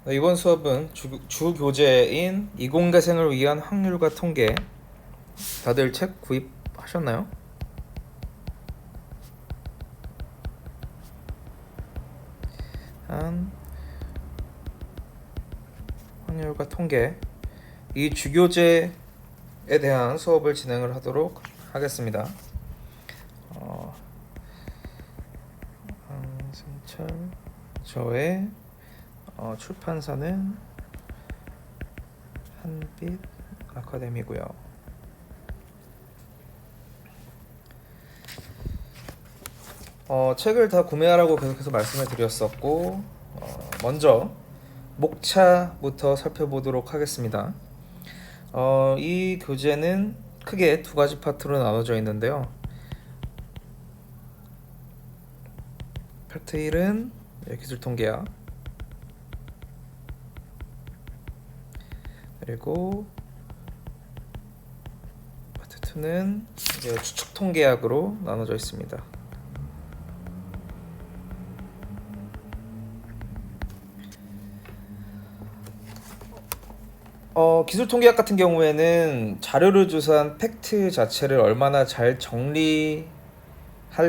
네, 이번 수업은 주 교재인 이공계생을 위한 확률과 통계. 다들 책 구입하셨나요? 한 확률과 통계, 이 주교재에 대한 수업을 진행을 하도록 하겠습니다. 한승철 저의 출판사는 한빛 아카데미고요. 책을 다 구매하라고 계속해서 말씀을 드렸었고, 먼저 목차부터 살펴보도록 하겠습니다. 이 교재는 크게 두 가지 파트로 나눠져 있는데요. 파트 1은 기술통계학, 그리고 파트 2는 추측통계학으로 나눠져 있습니다. 기술통계학 같은 경우에는 자료를 조사한 팩트 자체를 얼마나 잘 정리할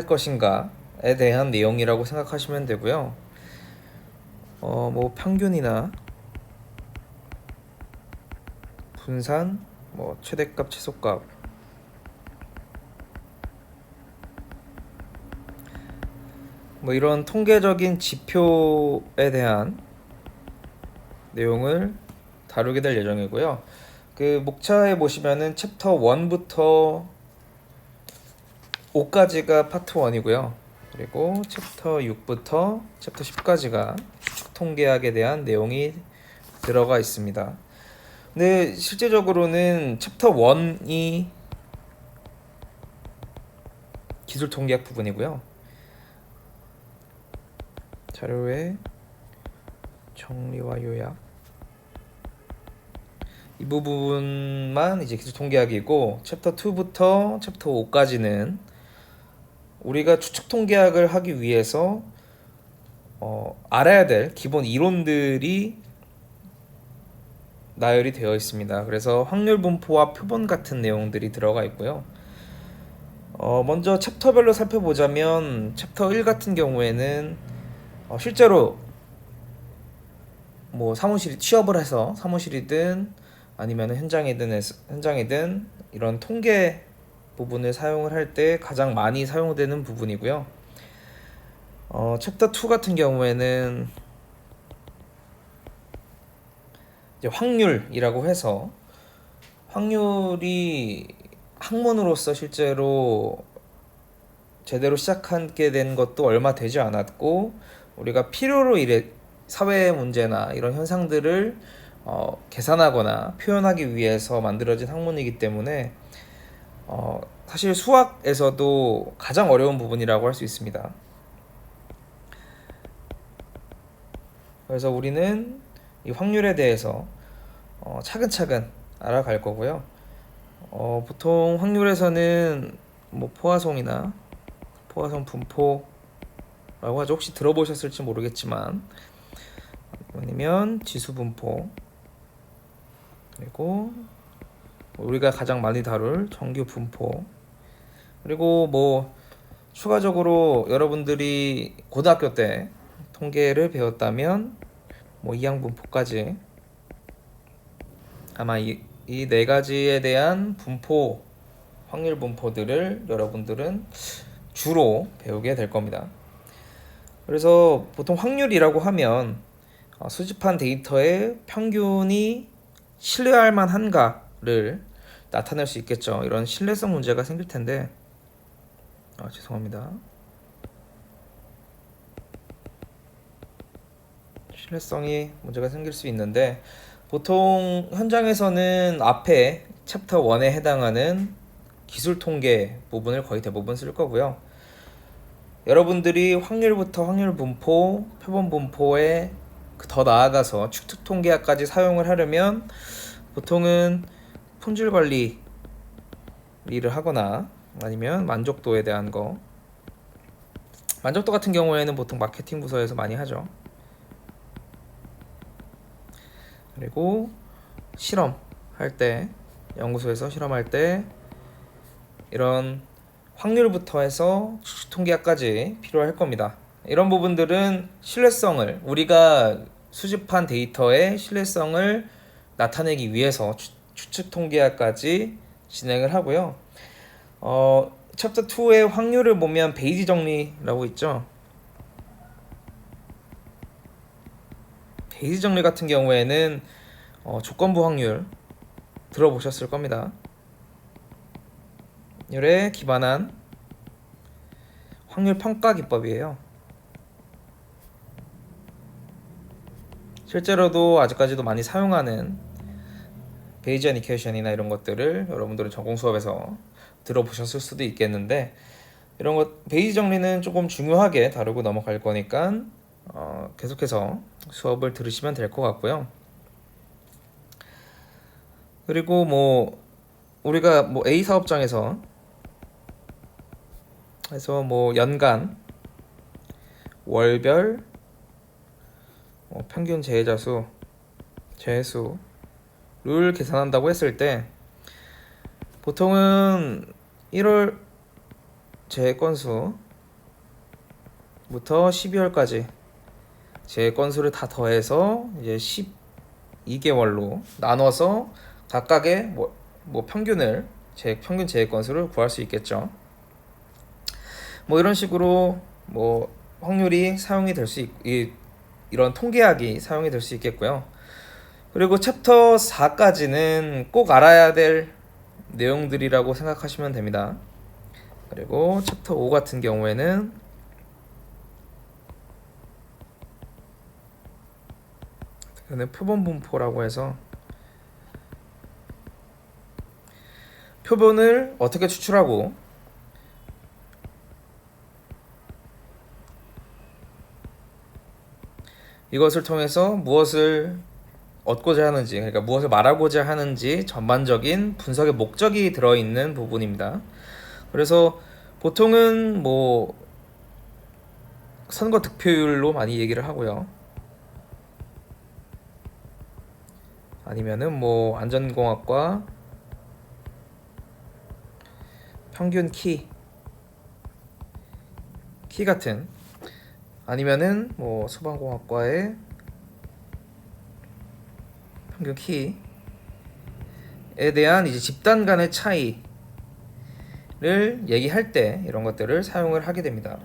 것인가에 대한 내용이라고 생각하시면 되고요. 뭐 평균이나 분산, 뭐 최대값, 최소값, 뭐 이런 통계적인 지표에 대한 내용을 다루게 될 예정이고요. 그 목차에 보시면은 챕터 1부터 5까지가 파트 1이고요. 그리고 챕터 6부터 챕터 10까지가 추측 통계학에 대한 내용이 들어가 있습니다. 근데 실제적으로는 챕터 1이 기술 통계학 부분이고요. 자료의 정리와 요약, 이 부분만 이제 기술 통계학이고, 챕터 2부터 챕터 5까지는 우리가 추측 통계학을 하기 위해서 알아야 될 기본 이론들이 나열이 되어 있습니다. 그래서 확률 분포와 표본 같은 내용들이 들어가 있고요. 먼저 챕터별로 살펴보자면, 챕터 1 같은 경우에는 실제로 뭐 사무실 취업을 해서 사무실이든 아니면 현장이든 이런 통계 부분을 사용을 할 때 가장 많이 사용되는 부분이고요. 챕터 2 같은 경우에는 이제 확률이라고 해서, 확률이 학문으로서 실제로 제대로 시작하게 된 것도 얼마 되지 않았고, 우리가 필요로 사회 문제나 이런 현상들을 계산하거나 표현하기 위해서 만들어진 학문이기 때문에 사실 수학에서도 가장 어려운 부분이라고 할 수 있습니다. 그래서 우리는 이 확률에 대해서 차근차근 알아갈 거고요. 보통 확률에서는 뭐 포화송이나 포화송 분포라고 하죠. 혹시 들어보셨을지 모르겠지만, 아니면 지수 분포, 그리고 우리가 가장 많이 다룰 정규 분포, 그리고 뭐 추가적으로 여러분들이 고등학교 때 통계를 배웠다면 뭐 이항 분포까지, 아마 이 네 가지에 대한 분포, 확률 분포들을 여러분들은 주로 배우게 될 겁니다. 그래서 보통 확률이라고 하면 수집한 데이터의 평균이 신뢰할 만한가를 나타낼 수 있겠죠. 이런 신뢰성 문제가 생길 텐데, 죄송합니다. 신뢰성이 문제가 생길 수 있는데, 보통 현장에서는 앞에 챕터 1에 해당하는 기술 통계 부분을 거의 대부분 쓸 거고요. 여러분들이 확률부터 확률 분포, 표본 분포에 더 나아가서 추측 통계학까지 사용을 하려면 보통은 품질 관리 일을 하거나 아니면 만족도에 대한 거, 만족도 같은 경우에는 보통 마케팅 부서에서 많이 하죠. 그리고 실험할 때, 연구소에서 실험할 때 이런 확률부터 해서 추측 통계학까지 필요할 겁니다. 이런 부분들은 신뢰성을, 우리가 수집한 데이터의 신뢰성을 나타내기 위해서 추측 통계학까지 진행을 하고요. 챕터 2의 확률을 보면 베이지 정리라고 있죠. 베이지 정리 같은 경우에는 조건부 확률 들어보셨을 겁니다. 율에 기반한 확률 평가 기법이에요. 실제로도 아직까지도 많이 사용하는 베이지안 이퀘이션이나 이런 것들을 여러분들은 전공 수업에서 들어보셨을 수도 있겠는데, 이런 것 베이지 정리는 조금 중요하게 다루고 넘어갈 거니까 계속해서 수업을 들으시면 될 것 같고요. 그리고 뭐 우리가 A 사업장에서 해서 연간, 월별, 평균 재해자수, 재해수를 계산한다고 했을 때 보통은 1월 재해 건수부터 12월까지 재해 건수를 다 더해서 이제 12개월로 나눠서 각각의 평균을 평균 재해 건수를 구할 수 있겠죠. 이런 식으로 확률이 사용이 될 수 이런 통계학이 사용이 될 수 있겠고요. 그리고 챕터 4까지는 꼭 알아야 될 내용들이라고 생각하시면 됩니다. 그리고 챕터 5 같은 경우에는 표본 분포라고 해서 표본을 어떻게 추출하고 이것을 통해서 무엇을 얻고자 하는지, 그러니까 무엇을 말하고자 하는지 전반적인 분석의 목적이 들어있는 부분입니다. 그래서 보통은 선거 득표율로 많이 얘기를 하고요. 아니면은 안전공학과 평균 키 같은, 아니면은 소방공학과의 평균 키에 대한 이제 집단 간의 차이를 얘기할 때 이런 것들을 사용을 하게 됩니다.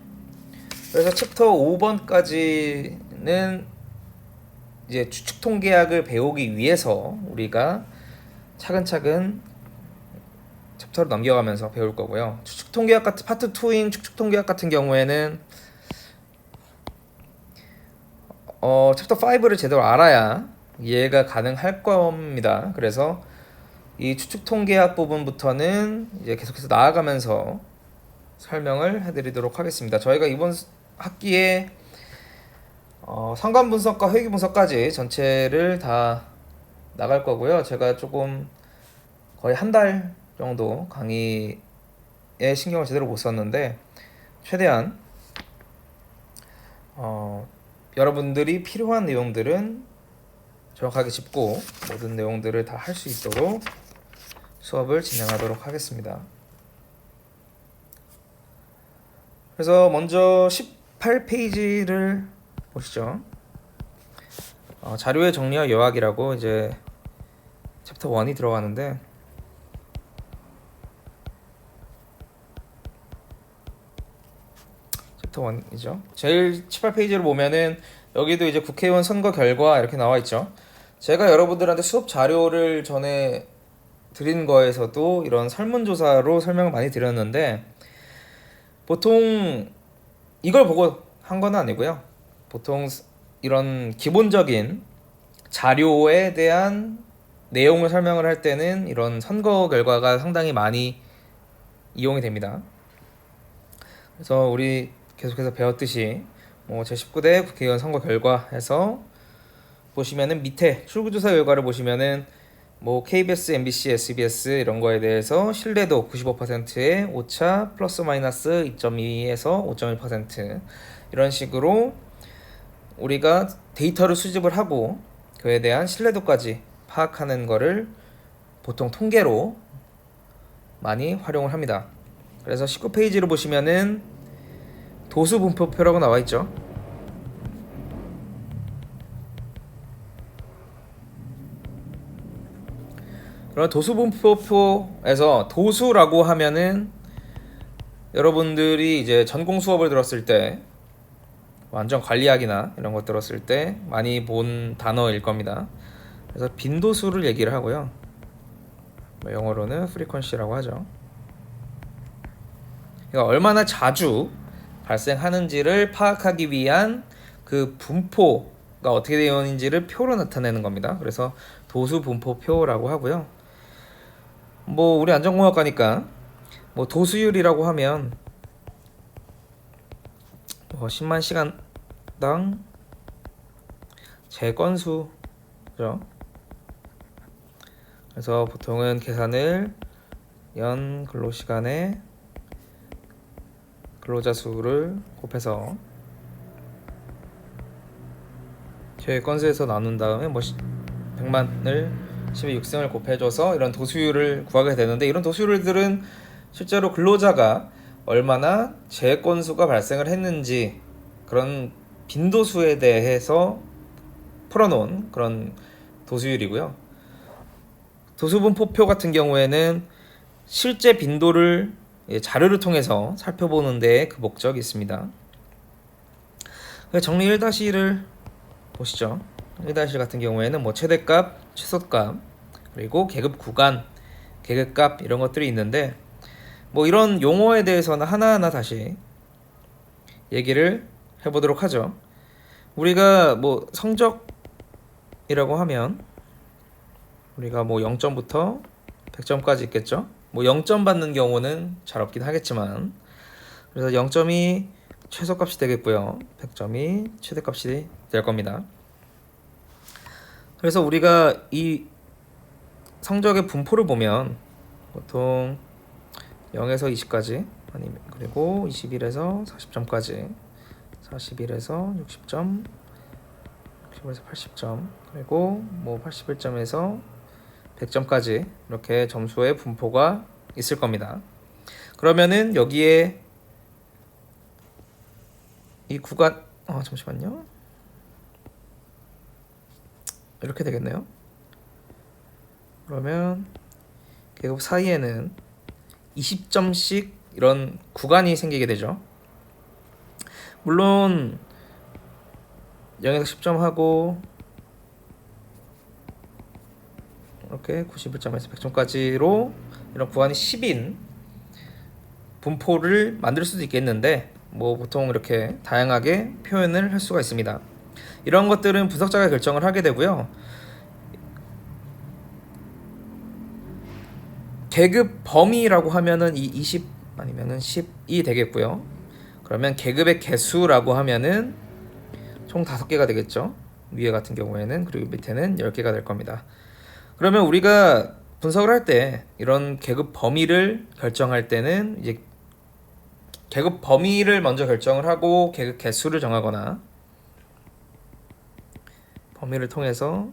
그래서 챕터 5번까지는 이제 추측 통계학을 배우기 위해서 우리가 차근차근 챕터를 넘겨가면서 배울 거고요. 추측 통계학 같은 파트 2인 추측 통계학 같은 경우에는 챕터 5를 제대로 알아야 이해가 가능할 겁니다. 그래서 이 추측 통계학 부분부터는 이제 계속해서 나아가면서 설명을 해드리도록 하겠습니다. 저희가 이번 학기에 상관 분석과 회귀 분석까지 전체를 다 나갈 거고요. 제가 조금 거의 한 달 정도 강의에 신경을 제대로 못 썼는데 최대한 여러분들이 필요한 내용들은 정확하게 짚고 모든 내용들을 다 할 수 있도록 수업을 진행하도록 하겠습니다. 그래서 먼저 18페이지를 보시죠. 자료의 정리와 요약이라고 이제 챕터 1이 들어가는데, 챕터 1이죠. 제일 18페이지를 보면은 여기도 이제 국회의원 선거 결과 이렇게 나와 있죠. 제가 여러분들한테 수업 자료를 전에 드린 거에서도 이런 설문조사로 설명을 많이 드렸는데, 보통 이걸 보고 한 건 아니고요. 보통 이런 기본적인 자료에 대한 내용을 설명을 할 때는 이런 선거 결과가 상당히 많이 이용이 됩니다. 그래서 우리 계속해서 배웠듯이 제19대 국회의원 선거 결과에서 보시면은 밑에 출구조사 결과를 보시면은 KBS, MBC, SBS 이런 거에 대해서 신뢰도 95%에 오차 플러스 마이너스 2.2에서 5.1% 이런 식으로 우리가 데이터를 수집을 하고 그에 대한 신뢰도까지 파악하는 거를 보통 통계로 많이 활용을 합니다. 그래서 19페이지를 보시면은 도수분포표라고 나와 있죠. 그런 도수분포표에서 도수라고 하면은 여러분들이 이제 전공 수업을 들었을 때 완전 관리학이나 이런 거 들었을 때 많이 본 단어일 겁니다. 그래서 빈도수를 얘기를 하고요. 영어로는 frequency라고 하죠. 그러니까 얼마나 자주 발생하는지를 파악하기 위한 그 분포가 어떻게 되어 있는지를 표로 나타내는 겁니다. 그래서 도수분포표라고 하고요. 뭐 우리 안전공학과니까 뭐 도수율이라고 하면 10만 시간당 재건수죠. 그래서 보통은 계산을 연 근로시간에 근로자 수를 곱해서 재건수에서 나눈 다음에 100만을 12육승을 곱해줘서 이런 도수율을 구하게 되는데, 이런 도수율들은 실제로 근로자가 얼마나 재건수가 발생을 했는지 그런 빈도수에 대해서 풀어놓은 그런 도수율이고요. 도수분포표 같은 경우에는 실제 빈도를 자료를 통해서 살펴보는 데 그 목적이 있습니다. 정리 1-1을 보시죠. 1-1 같은 경우에는 뭐 최대값, 최소값, 그리고 계급 구간, 계급값 이런 것들이 있는데, 뭐 이런 용어에 대해서는 하나하나 다시 얘기를 해보도록 하죠. 우리가 뭐 성적이라고 하면 우리가 뭐 0점부터 100점까지 있겠죠. 뭐 0점 받는 경우는 잘 없긴 하겠지만, 그래서 0점이 최소값이 되겠고요, 100점이 최대값이 될 겁니다. 그래서 우리가 이 성적의 분포를 보면 보통 0에서 20까지, 아니면 그리고 21에서 40점까지, 41에서 60점, 60에서 80점, 그리고 뭐 81점에서 100점까지 이렇게 점수의 분포가 있을 겁니다. 그러면은 여기에 이 구간 잠시만요. 이렇게 되겠네요. 그러면 계급 사이에는 20점씩 이런 구간이 생기게 되죠. 물론 0에서 10점 하고 이렇게 91점에서 100점까지로 이런 구간이 10인 분포를 만들 수도 있겠는데, 뭐 보통 이렇게 다양하게 표현을 할 수가 있습니다. 이런 것들은 분석자가 결정을 하게 되고요. 계급 범위라고 하면은 이 20 아니면은 10이 되겠고요. 그러면 계급의 개수라고 하면은 총 5개가 되겠죠. 위에 같은 경우에는, 그리고 밑에는 10개가 될 겁니다. 그러면 우리가 분석을 할 때 이런 계급 범위를 결정할 때는 이제 계급 범위를 먼저 결정을 하고 계급 개수를 정하거나, 범위를 통해서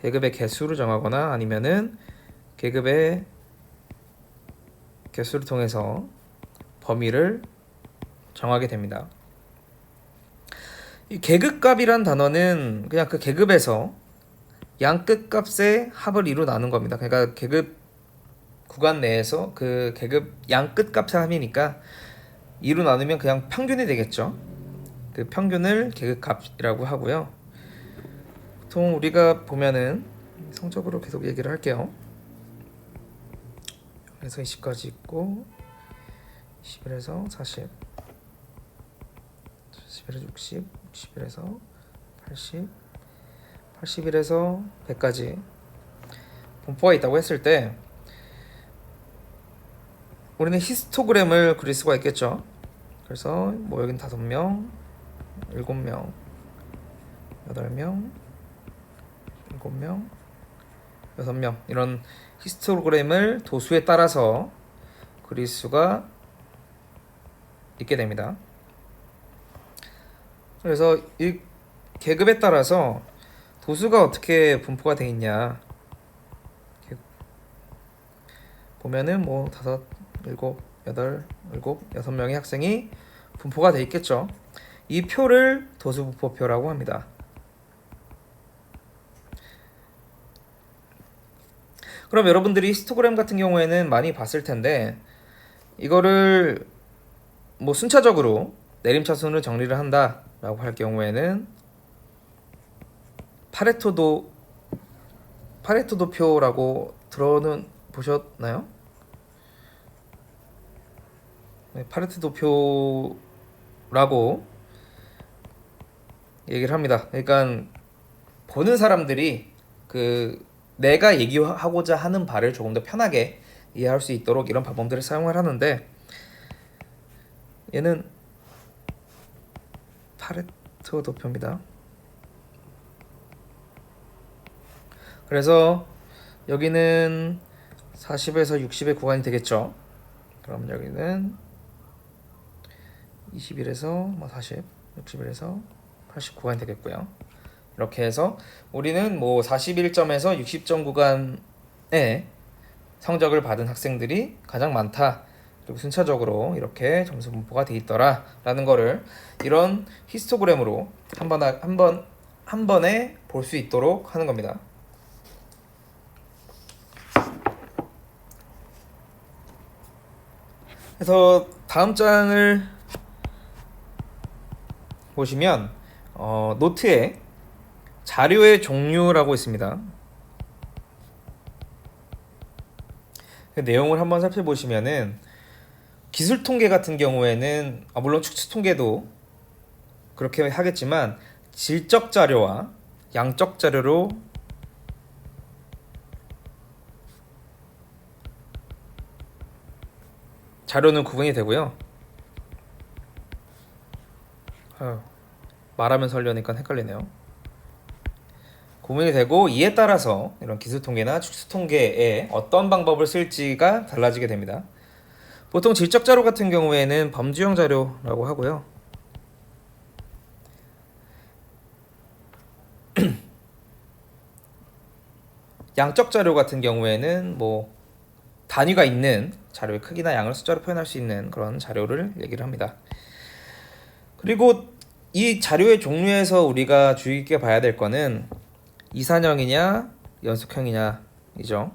계급의 개수를 정하거나, 아니면은 계급의 개수를 통해서 범위를 정하게 됩니다. 이 계급값이란 단어는 그냥 그 계급에서 양끝값의 합을 이루 나눈 겁니다. 그러니까 계급 구간 내에서 그 계급 양끝값의 합이니까 이루 나누면 그냥 평균이 되겠죠. 그 평균을 계급값이라고 하고요. 보통 우리가 보면은 성적으로 계속 얘기를 할게요. 0에서 20까지 있고, 21에서 40, 41에서 60, 61에서 80, 81에서 100까지 분포가 있다고 했을 때, 우리는 히스토그램을 그릴 수가 있겠죠. 그래서 뭐 여긴 5명, 7명, 8명, 7명, 6명, 이런 히스토그램을 도수에 따라서 그릴 수가 있게 됩니다. 그래서 이 계급에 따라서 도수가 어떻게 분포가 돼 있냐 이렇게 보면은 뭐 5, 7, 8, 6명의 학생이 분포가 돼 있겠죠. 이 표를 도수분포표라고 합니다. 그럼 여러분들이 히스토그램 같은 경우에는 많이 봤을 텐데 이거를 뭐 순차적으로 내림차순으로 정리를 한다라고 할 경우에는 파레토도표라고 들어는 보셨나요? 네, 파레토도표라고 얘기를 합니다. 그러니까 보는 사람들이 내가 얘기하고자 하는 바를 조금 더 편하게 이해할 수 있도록 이런 방법들을 사용을 하는데 얘는 파레토 도표입니다. 그래서 여기는 40에서 60의 구간이 되겠죠. 그럼 여기는 21에서 40, 61에서 80 구간이 되겠고요. 이렇게 해서 우리는 뭐 41점에서 60점 구간에 성적을 받은 학생들이 가장 많다. 그리고 순차적으로 이렇게 점수 분포가 돼 있더라 라는 거를 이런 히스토그램으로 한 번에 볼 수 있도록 하는 겁니다. 그래서 다음 장을 보시면 노트에 자료의 종류라고 있습니다. 그 내용을 한번 살펴보시면은 기술 통계 같은 경우에는 물론 축소 통계도 그렇게 하겠지만 질적 자료와 양적 자료로 자료는 구분이 되고요. 말하면서 하려니까 헷갈리네요. 구분이 되고 이에 따라서 이런 기술 통계나 축소 통계에 어떤 방법을 쓸지가 달라지게 됩니다. 보통 질적 자료 같은 경우에는 범주형 자료라고 하고요. 양적 자료 같은 경우에는 뭐 단위가 있는 자료의 크기나 양을 숫자로 표현할 수 있는 그런 자료를 얘기를 합니다. 그리고 이 자료의 종류에서 우리가 주의 깊게 봐야 될 거는 이산형이냐 연속형이냐이죠.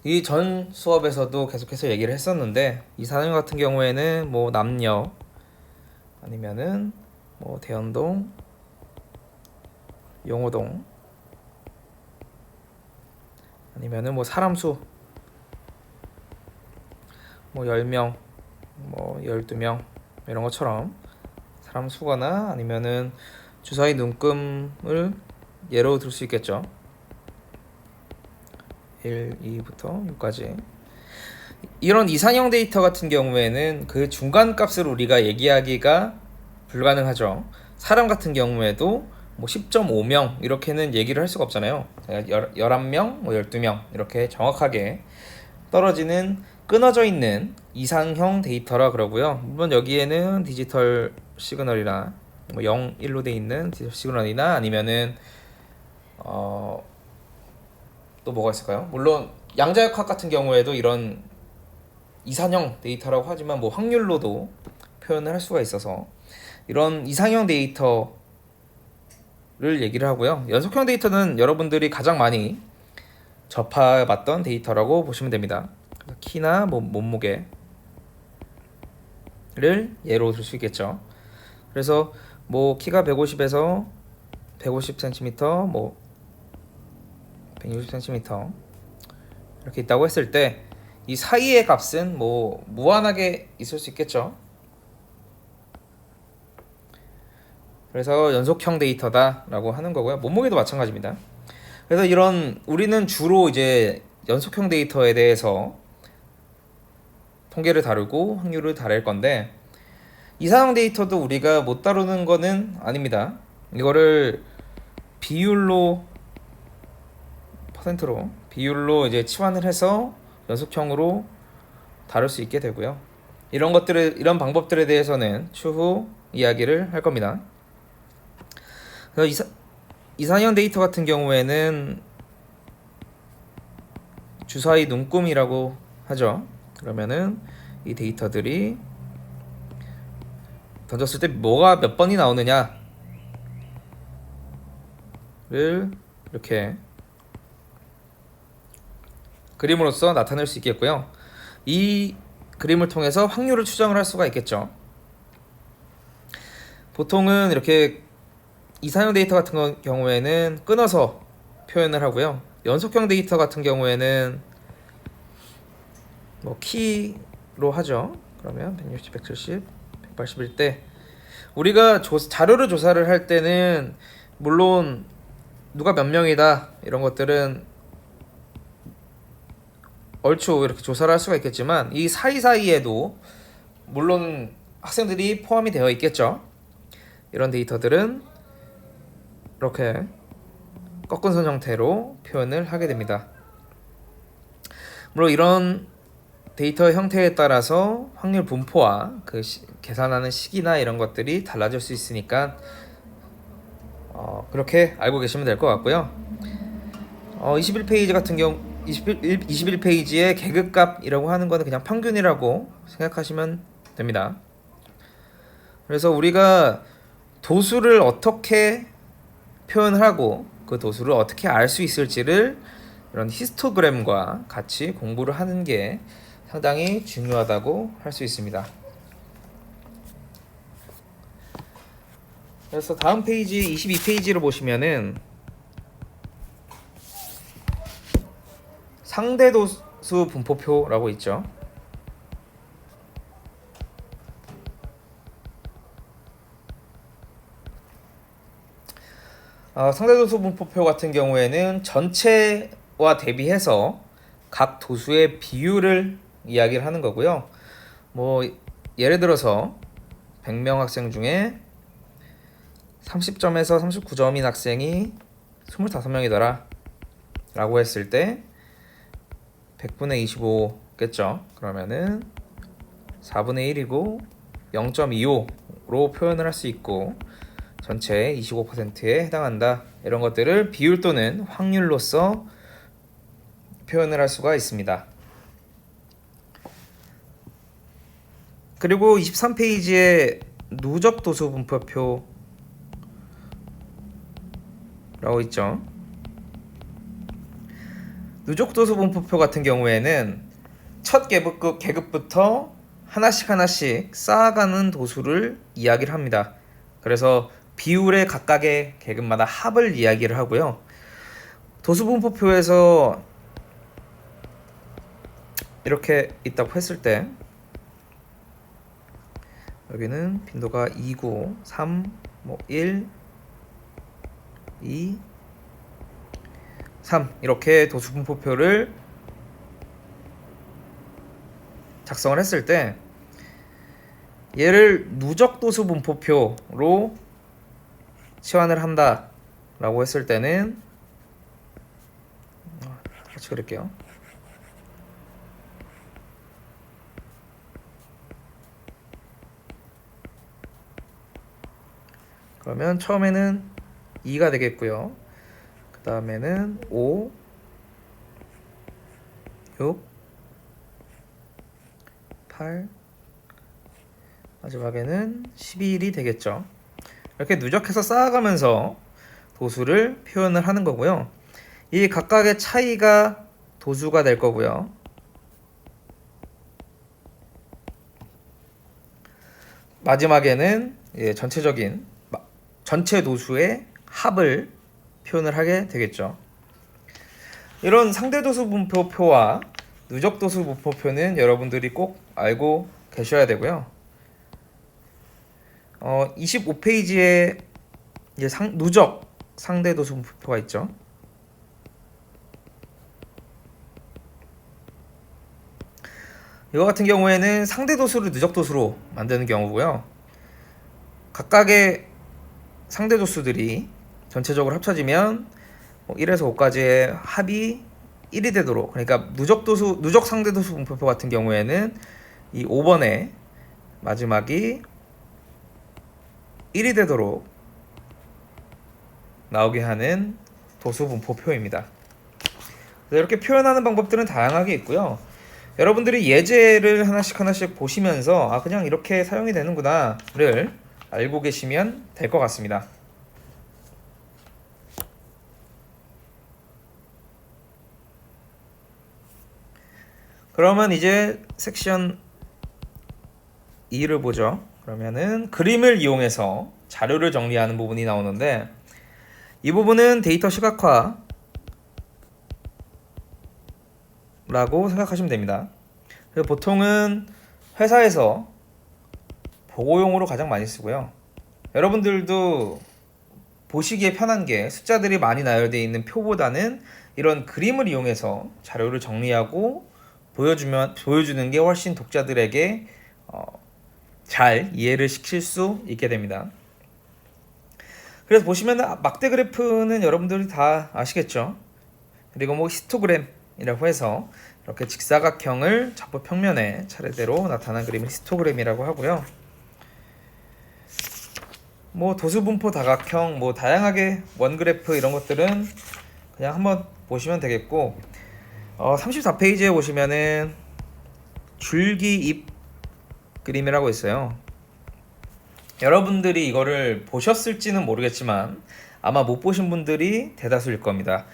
이 전 수업에서도 계속해서 얘기를 했었는데 이산형 같은 경우에는 뭐 남녀 아니면은 뭐 대연동, 용호동 아니면은 뭐 사람 수 뭐 10명, 뭐 12명 이런 것처럼 사람 수거나 아니면은 주사위 눈금을 예로 들 수 있겠죠. 1, 2부터 6까지 이런 이산형 데이터 같은 경우에는 그 중간 값을 우리가 얘기하기가 불가능하죠. 사람 같은 경우에도 뭐 10.5명 이렇게는 얘기를 할 수가 없잖아요. 11명, 뭐 12명 이렇게 정확하게 떨어지는 끊어져 있는 이상형 데이터라 그러고요. 물론 여기에는 디지털 시그널이나 뭐 0, 1로 돼 있는 디지털 시그널이나 아니면은 또 뭐가 있을까요? 물론 양자역학 같은 경우에도 이런 이산형 데이터라고 하지만 뭐 확률로도 표현을 할 수가 있어서 이런 이상형 데이터를 얘기를 하고요. 연속형 데이터는 여러분들이 가장 많이 접해봤던 데이터라고 보시면 됩니다. 키나 뭐 몸무게를 예로 들 수 있겠죠. 그래서 뭐 키가 150에서 150cm, 뭐 160cm 이렇게 있다고 했을 때 이 사이의 값은 뭐 무한하게 있을 수 있겠죠. 그래서 연속형 데이터다라고 하는 거고요. 몸무게도 마찬가지입니다. 그래서 이런 우리는 주로 이제 연속형 데이터에 대해서 통계를 다루고 확률을 다룰 건데 이산형 데이터도 우리가 못 다루는 거는 아닙니다. 이거를 비율로 퍼센트로 비율로 이제 치환을 해서 연속형으로 다룰 수 있게 되고요. 이런 방법들에 대해서는 추후 이야기를 할 겁니다. 그래서 이상형 데이터 같은 경우에는 주사위 눈금이라고 하죠. 그러면은 이 데이터들이 던졌을 때 뭐가 몇 번이 나오느냐를 이렇게 그림으로써 나타낼 수 있겠고요. 이 그림을 통해서 확률을 추정을 할 수가 있겠죠. 보통은 이렇게 이상형 데이터 같은 경우에는 끊어서 표현을 하고요. 연속형 데이터 같은 경우에는 뭐 키로 하죠. 그러면 160, 170, 181 때 우리가 자료를 조사를 할 때는 물론 누가 몇 명이다 이런 것들은 얼추 이렇게 조사를 할 수가 있겠지만 이 사이사이에도 물론 학생들이 포함이 되어 있겠죠. 이런 데이터들은 이렇게 꺾은 선 형태로 표현을 하게 됩니다. 물론 이런 데이터 형태에 따라서 확률 분포와 그 계산하는 시기나 이런 것들이 달라질 수 있으니까 그렇게 알고 계시면 될 것 같고요. 21페이지 같은 경우 21페이지의 계급값이라고 하는 거는 그냥 평균이라고 생각하시면 됩니다. 그래서 우리가 도수를 어떻게 표현을 하고 그 도수를 어떻게 알 수 있을지를 이런 히스토그램과 같이 공부를 하는 게 상당히 중요하다고 할 수 있습니다. 그래서 다음 페이지 22페이지를 보시면은 상대도수 분포표라고 있죠. 상대도수 분포표 같은 경우에는 전체와 대비해서 각 도수의 비율을 이야기를 하는 거고요. 뭐 예를 들어서 100명 학생 중에 30점에서 39점인 학생이 25명이더라 라고 했을 때 100분의 25겠죠. 그러면은 4분의 1이고 0.25로 표현을 할 수 있고 전체의 25%에 해당한다. 이런 것들을 비율 또는 확률로서 표현을 할 수가 있습니다. 그리고 23페이지에 누적 도수 분포표라고 있죠. 누적 도수 분포표 같은 경우에는 첫 계급부터 하나씩 쌓아가는 도수를 이야기를 합니다. 그래서 비율의 각각의 계급마다 합을 이야기를 하고요. 도수 분포표에서 이렇게 있다고 했을 때 여기는 빈도가 2고 3, 1, 2, 3 이렇게 도수 분포표를 작성을 했을 때 얘를 누적 도수 분포표로 치환을 한다 라고 했을 때는 같이 그릴게요. 그러면 처음에는 2가 되겠고요. 그 다음에는 5, 6, 8, 마지막에는 11이 되겠죠. 이렇게 누적해서 쌓아가면서 도수를 표현을 하는 거고요. 이 각각의 차이가 도수가 될 거고요. 마지막에는 전체 도수의 합을 표현을 하게 되겠죠. 이런 상대도수 분포표와 누적도수 분포표는 여러분들이 꼭 알고 계셔야 되고요. 25페이지에 이제 누적 상대도수 분포가 있죠. 이거 같은 경우에는 상대도수를 누적도수로 만드는 경우고요. 각각의 상대도수들이 전체적으로 합쳐지면 1에서 5까지의 합이 1이 되도록, 그러니까 누적 상대도수 분포표 같은 경우에는 이 5번의 마지막이 1이 되도록 나오게 하는 도수분포표입니다. 이렇게 표현하는 방법들은 다양하게 있고요. 여러분들이 예제를 하나씩 보시면서 그냥 이렇게 사용이 되는구나를 알고 계시면 될 것 같습니다. 그러면 이제 섹션 2를 보죠. 그러면은 그림을 이용해서 자료를 정리하는 부분이 나오는데, 이 부분은 데이터 시각화라고 생각하시면 됩니다. 그래서 보통은 회사에서 보고용으로 가장 많이 쓰고요. 여러분들도 보시기에 편한 게 숫자들이 많이 나열되어 있는 표보다는 이런 그림을 이용해서 자료를 정리하고 보여주는 게 훨씬 독자들에게 잘 이해를 시킬 수 있게 됩니다. 그래서 보시면 막대 그래프는 여러분들이 다 아시겠죠? 그리고 뭐 히스토그램이라고 해서 이렇게 직사각형을 좌표 평면에 차례대로 나타난 그림을 히스토그램이라고 하고요. 뭐 도수분포 다각형, 뭐 다양하게 원그래프 이런 것들은 그냥 한번 보시면 되겠고, 34페이지에 보시면은 줄기잎 그림이라고 있어요. 여러분들이 이거를 보셨을지는 모르겠지만 아마 못 보신 분들이 대다수일 겁니다.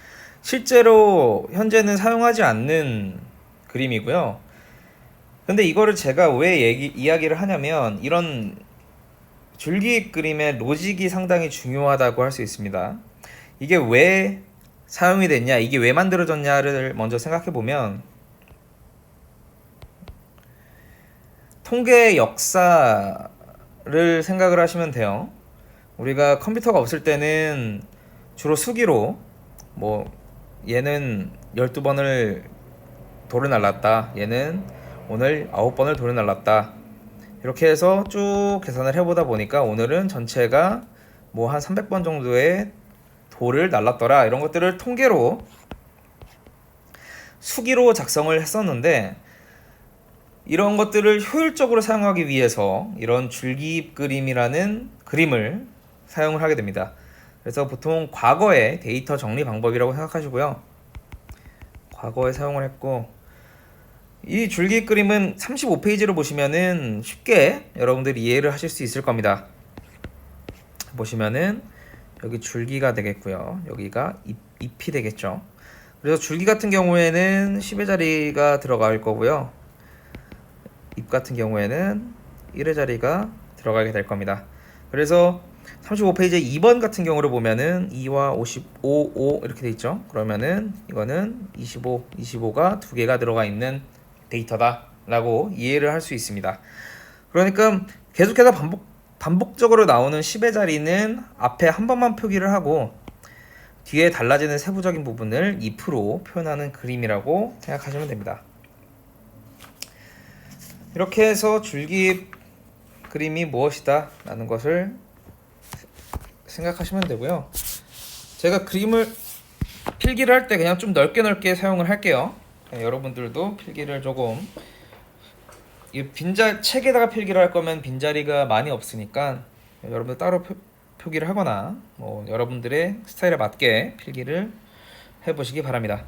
실제로 현재는 사용하지 않는 그림이고요. 근데 이거를 제가 왜 이야기를 하냐면, 이런 줄기잎 그림의 로직이 상당히 중요하다고 할 수 있습니다. 이게 왜 사용이 됐냐, 이게 왜 만들어졌냐를 먼저 생각해 보면, 통계의 역사를 생각을 하시면 돼요. 우리가 컴퓨터가 없을 때는 주로 수기로, 뭐 얘는 12번을 돌을 날랐다, 얘는 오늘 9번을 돌을 날랐다, 이렇게 해서 쭉 계산을 해보다 보니까 오늘은 전체가 뭐 한 300번 정도의 돌을 날랐더라, 이런 것들을 통계로 수기로 작성을 했었는데, 이런 것들을 효율적으로 사용하기 위해서 이런 줄기잎 그림이라는 그림을 사용을 하게 됩니다. 그래서 보통 과거의 데이터 정리 방법이라고 생각하시고요. 과거에 사용을 했고, 이 줄기잎 그림은 35페이지를 보시면은 쉽게 여러분들이 이해를 하실 수 있을 겁니다. 보시면은 여기 줄기가 되겠고요, 여기가 잎이 되겠죠. 그래서 줄기 같은 경우에는 10의 자리가 들어갈 거고요, 잎 같은 경우에는 1의 자리가 들어가게 될 겁니다. 그래서 35페이지 2번 같은 경우를 보면은 2와 55, 5 이렇게 돼 있죠. 그러면은 이거는 25, 25가 두 개가 들어가 있는 데이터다 라고 이해를 할 수 있습니다. 그러니까 계속해서 반복적으로 나오는 10의 자리는 앞에 한 번만 표기를 하고 뒤에 달라지는 세부적인 부분을 if로 표현하는 그림이라고 생각하시면 됩니다. 이렇게 해서 줄기잎 그림이 무엇이다 라는 것을 생각하시면 되고요. 제가 그림을 필기를 할 때 그냥 좀 넓게 사용을 할게요. 여러분들도 필기를 조금, 이 책에다가 필기를 할 거면 빈자리가 많이 없으니까 여러분들 따로 표기를 하거나 뭐 여러분들의 스타일에 맞게 필기를 해보시기 바랍니다.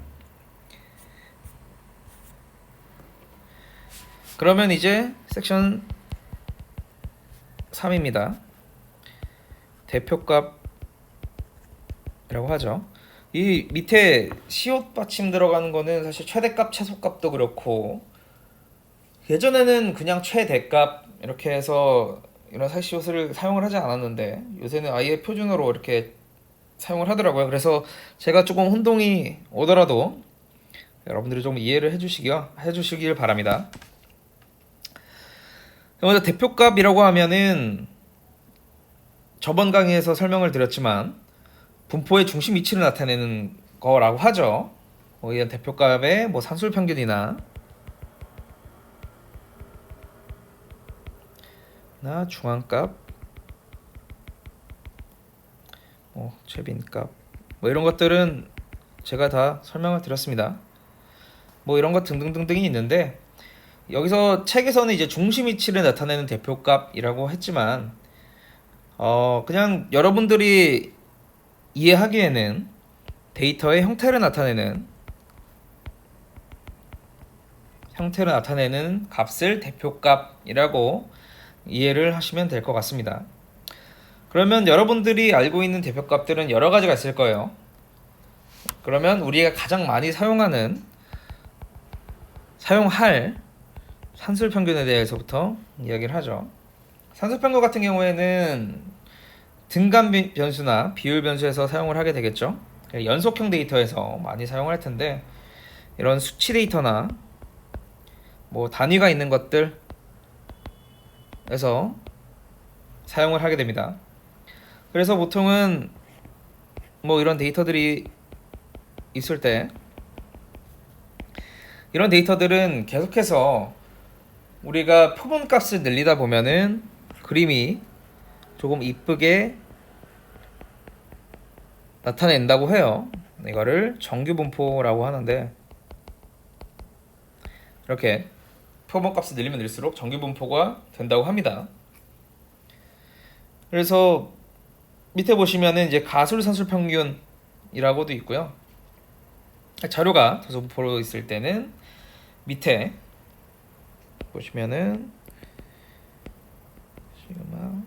그러면 이제 섹션 3입니다. 대표값이라고 하죠. 이 밑에 시옷 받침 들어가는 거는 사실 최대값, 최소값도 그렇고, 예전에는 그냥 최대값 이렇게 해서 이런 시옷을 사용을 하지 않았는데 요새는 아예 표준어로 이렇게 사용을 하더라고요. 그래서 제가 조금 혼동이 오더라도 여러분들이 좀 이해를 해주시길 바랍니다. 먼저 대표값이라고 하면은 저번 강의에서 설명을 드렸지만 분포의 중심 위치를 나타내는 거라고 하죠. 이런 대표값의 뭐 산술 평균이나 중앙값, 최빈값, 뭐 이런 것들은 제가 다 설명을 드렸습니다. 뭐 이런 것 등등등등이 있는데, 여기서 책에서는 이제 중심 위치를 나타내는 대표값이라고 했지만, 그냥 여러분들이 이해하기에는 데이터의 형태를 나타내는 값을 대표값이라고 이해를 하시면 될 것 같습니다. 그러면 여러분들이 알고 있는 대표값들은 여러 가지가 있을 거예요. 그러면 우리가 가장 많이 사용할 산술평균에 대해서부터 이야기를 하죠. 산술평균 같은 경우에는 등간 변수나 비율 변수에서 사용을 하게 되겠죠. 연속형 데이터에서 많이 사용을 할 텐데, 이런 수치 데이터나 뭐 단위가 있는 것들에서 사용을 하게 됩니다. 그래서 보통은 뭐 이런 데이터들이 있을 때, 이런 데이터들은 계속해서 우리가 표본값을 늘리다 보면은 그림이 조금 이쁘게 나타낸다고 해요. 이거를 정규분포라고 하는데, 이렇게 표본값을 늘리면 늘수록 정규분포가 된다고 합니다. 그래서 밑에 보시면은 이제 가술산술평균이라고도 있고요. 자료가 다소분포로 있을 때는 밑에 보시면은 시그마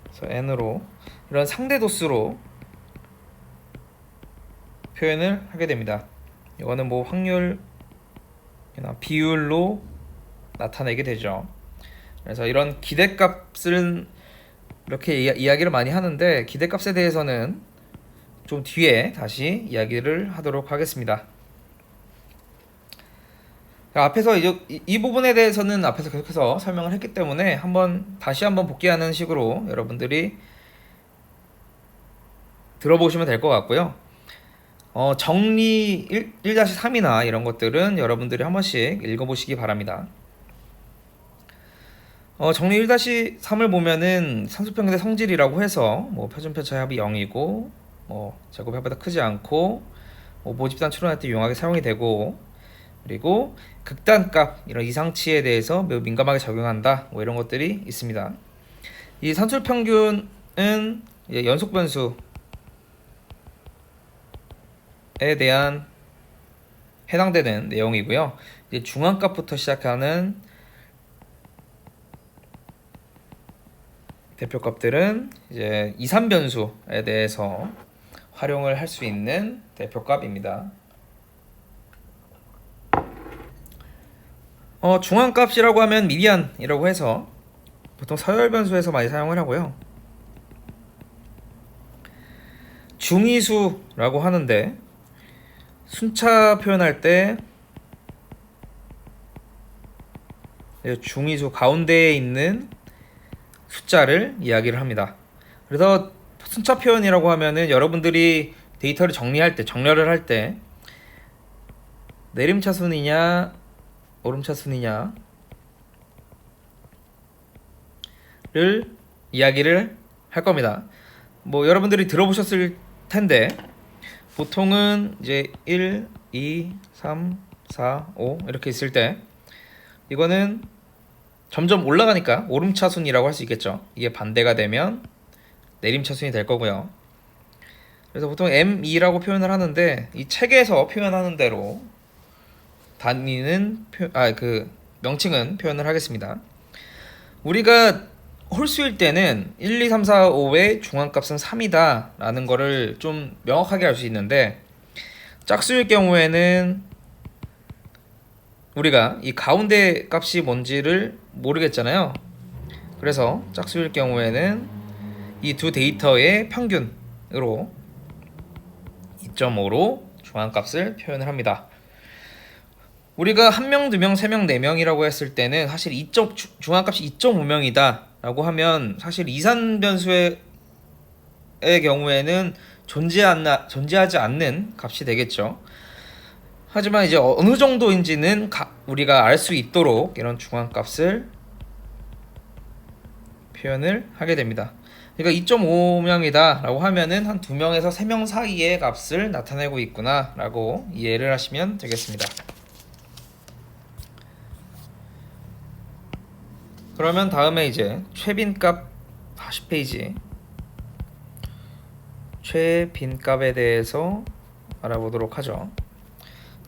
그래서 n으로 이런 상대 도수로 표현을 하게 됩니다. 이거는 뭐 확률이나 비율로 나타내게 되죠. 그래서 이런 기대값은 이렇게 이야기를 많이 하는데, 기대값에 대해서는 좀 뒤에 다시 이야기를 하도록 하겠습니다. 앞에서 이 부분에 대해서는 앞에서 계속해서 설명을 했기 때문에 다시 한번 복귀하는 식으로 여러분들이 들어보시면 될 것 같고요. 정리 1-3이나 이런 것들은 여러분들이 한 번씩 읽어보시기 바랍니다. 정리 1-3을 보면은 산술평균의 성질이라고 해서 뭐 표준편차의 합이 0이고 뭐 제곱의 합보다 크지 않고 뭐 모집단 추론할 때 유용하게 사용이 되고, 그리고 극단값 이런 이상치에 대해서 매우 민감하게 적용한다, 뭐 이런 것들이 있습니다. 이 산술평균은 연속 변수에 대한 해당되는 내용이고요. 이제 중앙값부터 시작하는 대표값들은 이제 2, 3변수에 대해서 활용을 할 수 있는 대표값입니다. 중앙값이라고 하면 미디안이라고 해서 보통 서열 변수에서 많이 사용을 하고요. 중위수라고 하는데, 순차 표현할 때 중위수 가운데에 있는 숫자를 이야기를 합니다. 그래서 순차 표현이라고 하면은 여러분들이 데이터를 정렬을 할 때 내림차순이냐 오름차순이냐를 이야기를 할 겁니다. 뭐 여러분들이 들어보셨을 텐데, 보통은 이제 1, 2, 3, 4, 5 이렇게 있을 때 이거는 점점 올라가니까 오름차순이라고 할 수 있겠죠. 이게 반대가 되면 내림차순이 될 거고요. 그래서 보통 M2라고 표현을 하는데, 이 책에서 표현하는 대로 명칭은 표현을 하겠습니다. 우리가 홀수일 때는 1, 2, 3, 4, 5의 중앙값은 3이다 라는 거를 좀 명확하게 알 수 있는데, 짝수일 경우에는 우리가 이 가운데 값이 뭔지를 모르겠잖아요. 그래서 짝수일 경우에는 이 두 데이터의 평균으로 2.5로 중앙값을 표현을 합니다. 우리가 1명, 2명, 3명, 4명이라고 했을 때는 사실 중앙값이 2.5명이다 라고 하면 사실 이산 변수의 경우에는 존재하지 않는 값이 되겠죠. 하지만 이제 어느 정도인지는 우리가 알 수 있도록 이런 중앙값을 표현을 하게 됩니다. 그러니까 2.5명이다 라고 하면은 한 2명에서 3명 사이의 값을 나타내고 있구나 라고 이해를 하시면 되겠습니다. 그러면 다음에 이제 최빈값 40페이지 최빈값에 대해서 알아보도록 하죠.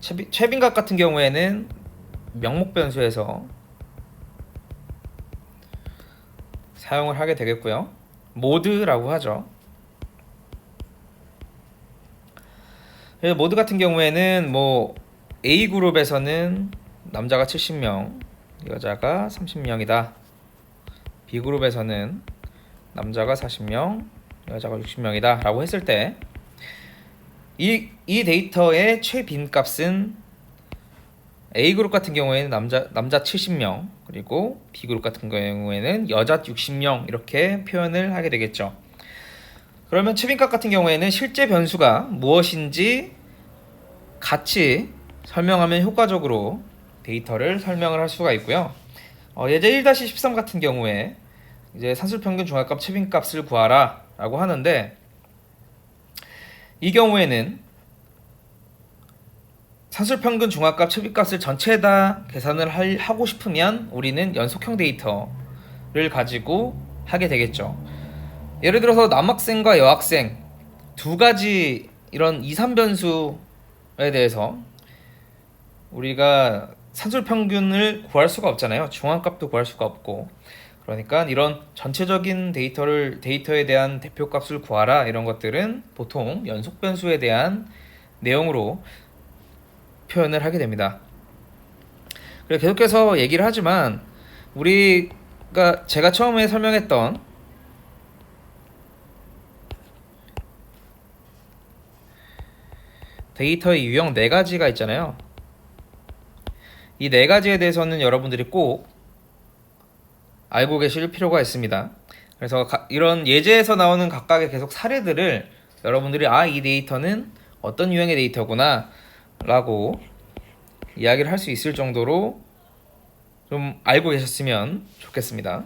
최빈값 같은 경우에는 명목 변수에서 사용을 하게 되겠고요. 모드라고 하죠. 모드 같은 경우에는 뭐 A그룹에서는 남자가 70명, 여자가 30명이다. B그룹에서는 남자가 40명, 여자가 60명이다 라고 했을 때 이 데이터의 최빈값은 A그룹 같은 경우에는 남자 70명, 그리고 B그룹 같은 경우에는 여자 60명 이렇게 표현을 하게 되겠죠. 그러면 최빈값 같은 경우에는 실제 변수가 무엇인지 같이 설명하면 효과적으로 데이터를 설명을 할 수가 있고요. 예제 1-13 같은 경우에 이제 산술평균 중앙값 최빈값을 구하라 라고 하는데, 이 경우에는 산술평균 중앙값 최빈값을 전체 다 계산을 하고 싶으면 우리는 연속형 데이터를 가지고 하게 되겠죠. 예를 들어서 남학생과 여학생 두 가지 이런 2, 3변수에 대해서 우리가 산술평균을 구할 수가 없잖아요. 중앙값도 구할 수가 없고. 그러니까 이런 전체적인 데이터에 대한 대표값을 구하라 이런 것들은 보통 연속변수에 대한 내용으로 표현을 하게 됩니다. 그리고 계속해서 얘기를 하지만 제가 처음에 설명했던 데이터의 유형 4가지가 있잖아요. 이 4가지에 대해서는 여러분들이 꼭 알고 계실 필요가 있습니다. 그래서 이런 예제에서 나오는 각각의 계속 사례들을 여러분들이 이 데이터는 어떤 유형의 데이터구나 라고 이야기를 할 수 있을 정도로 좀 알고 계셨으면 좋겠습니다.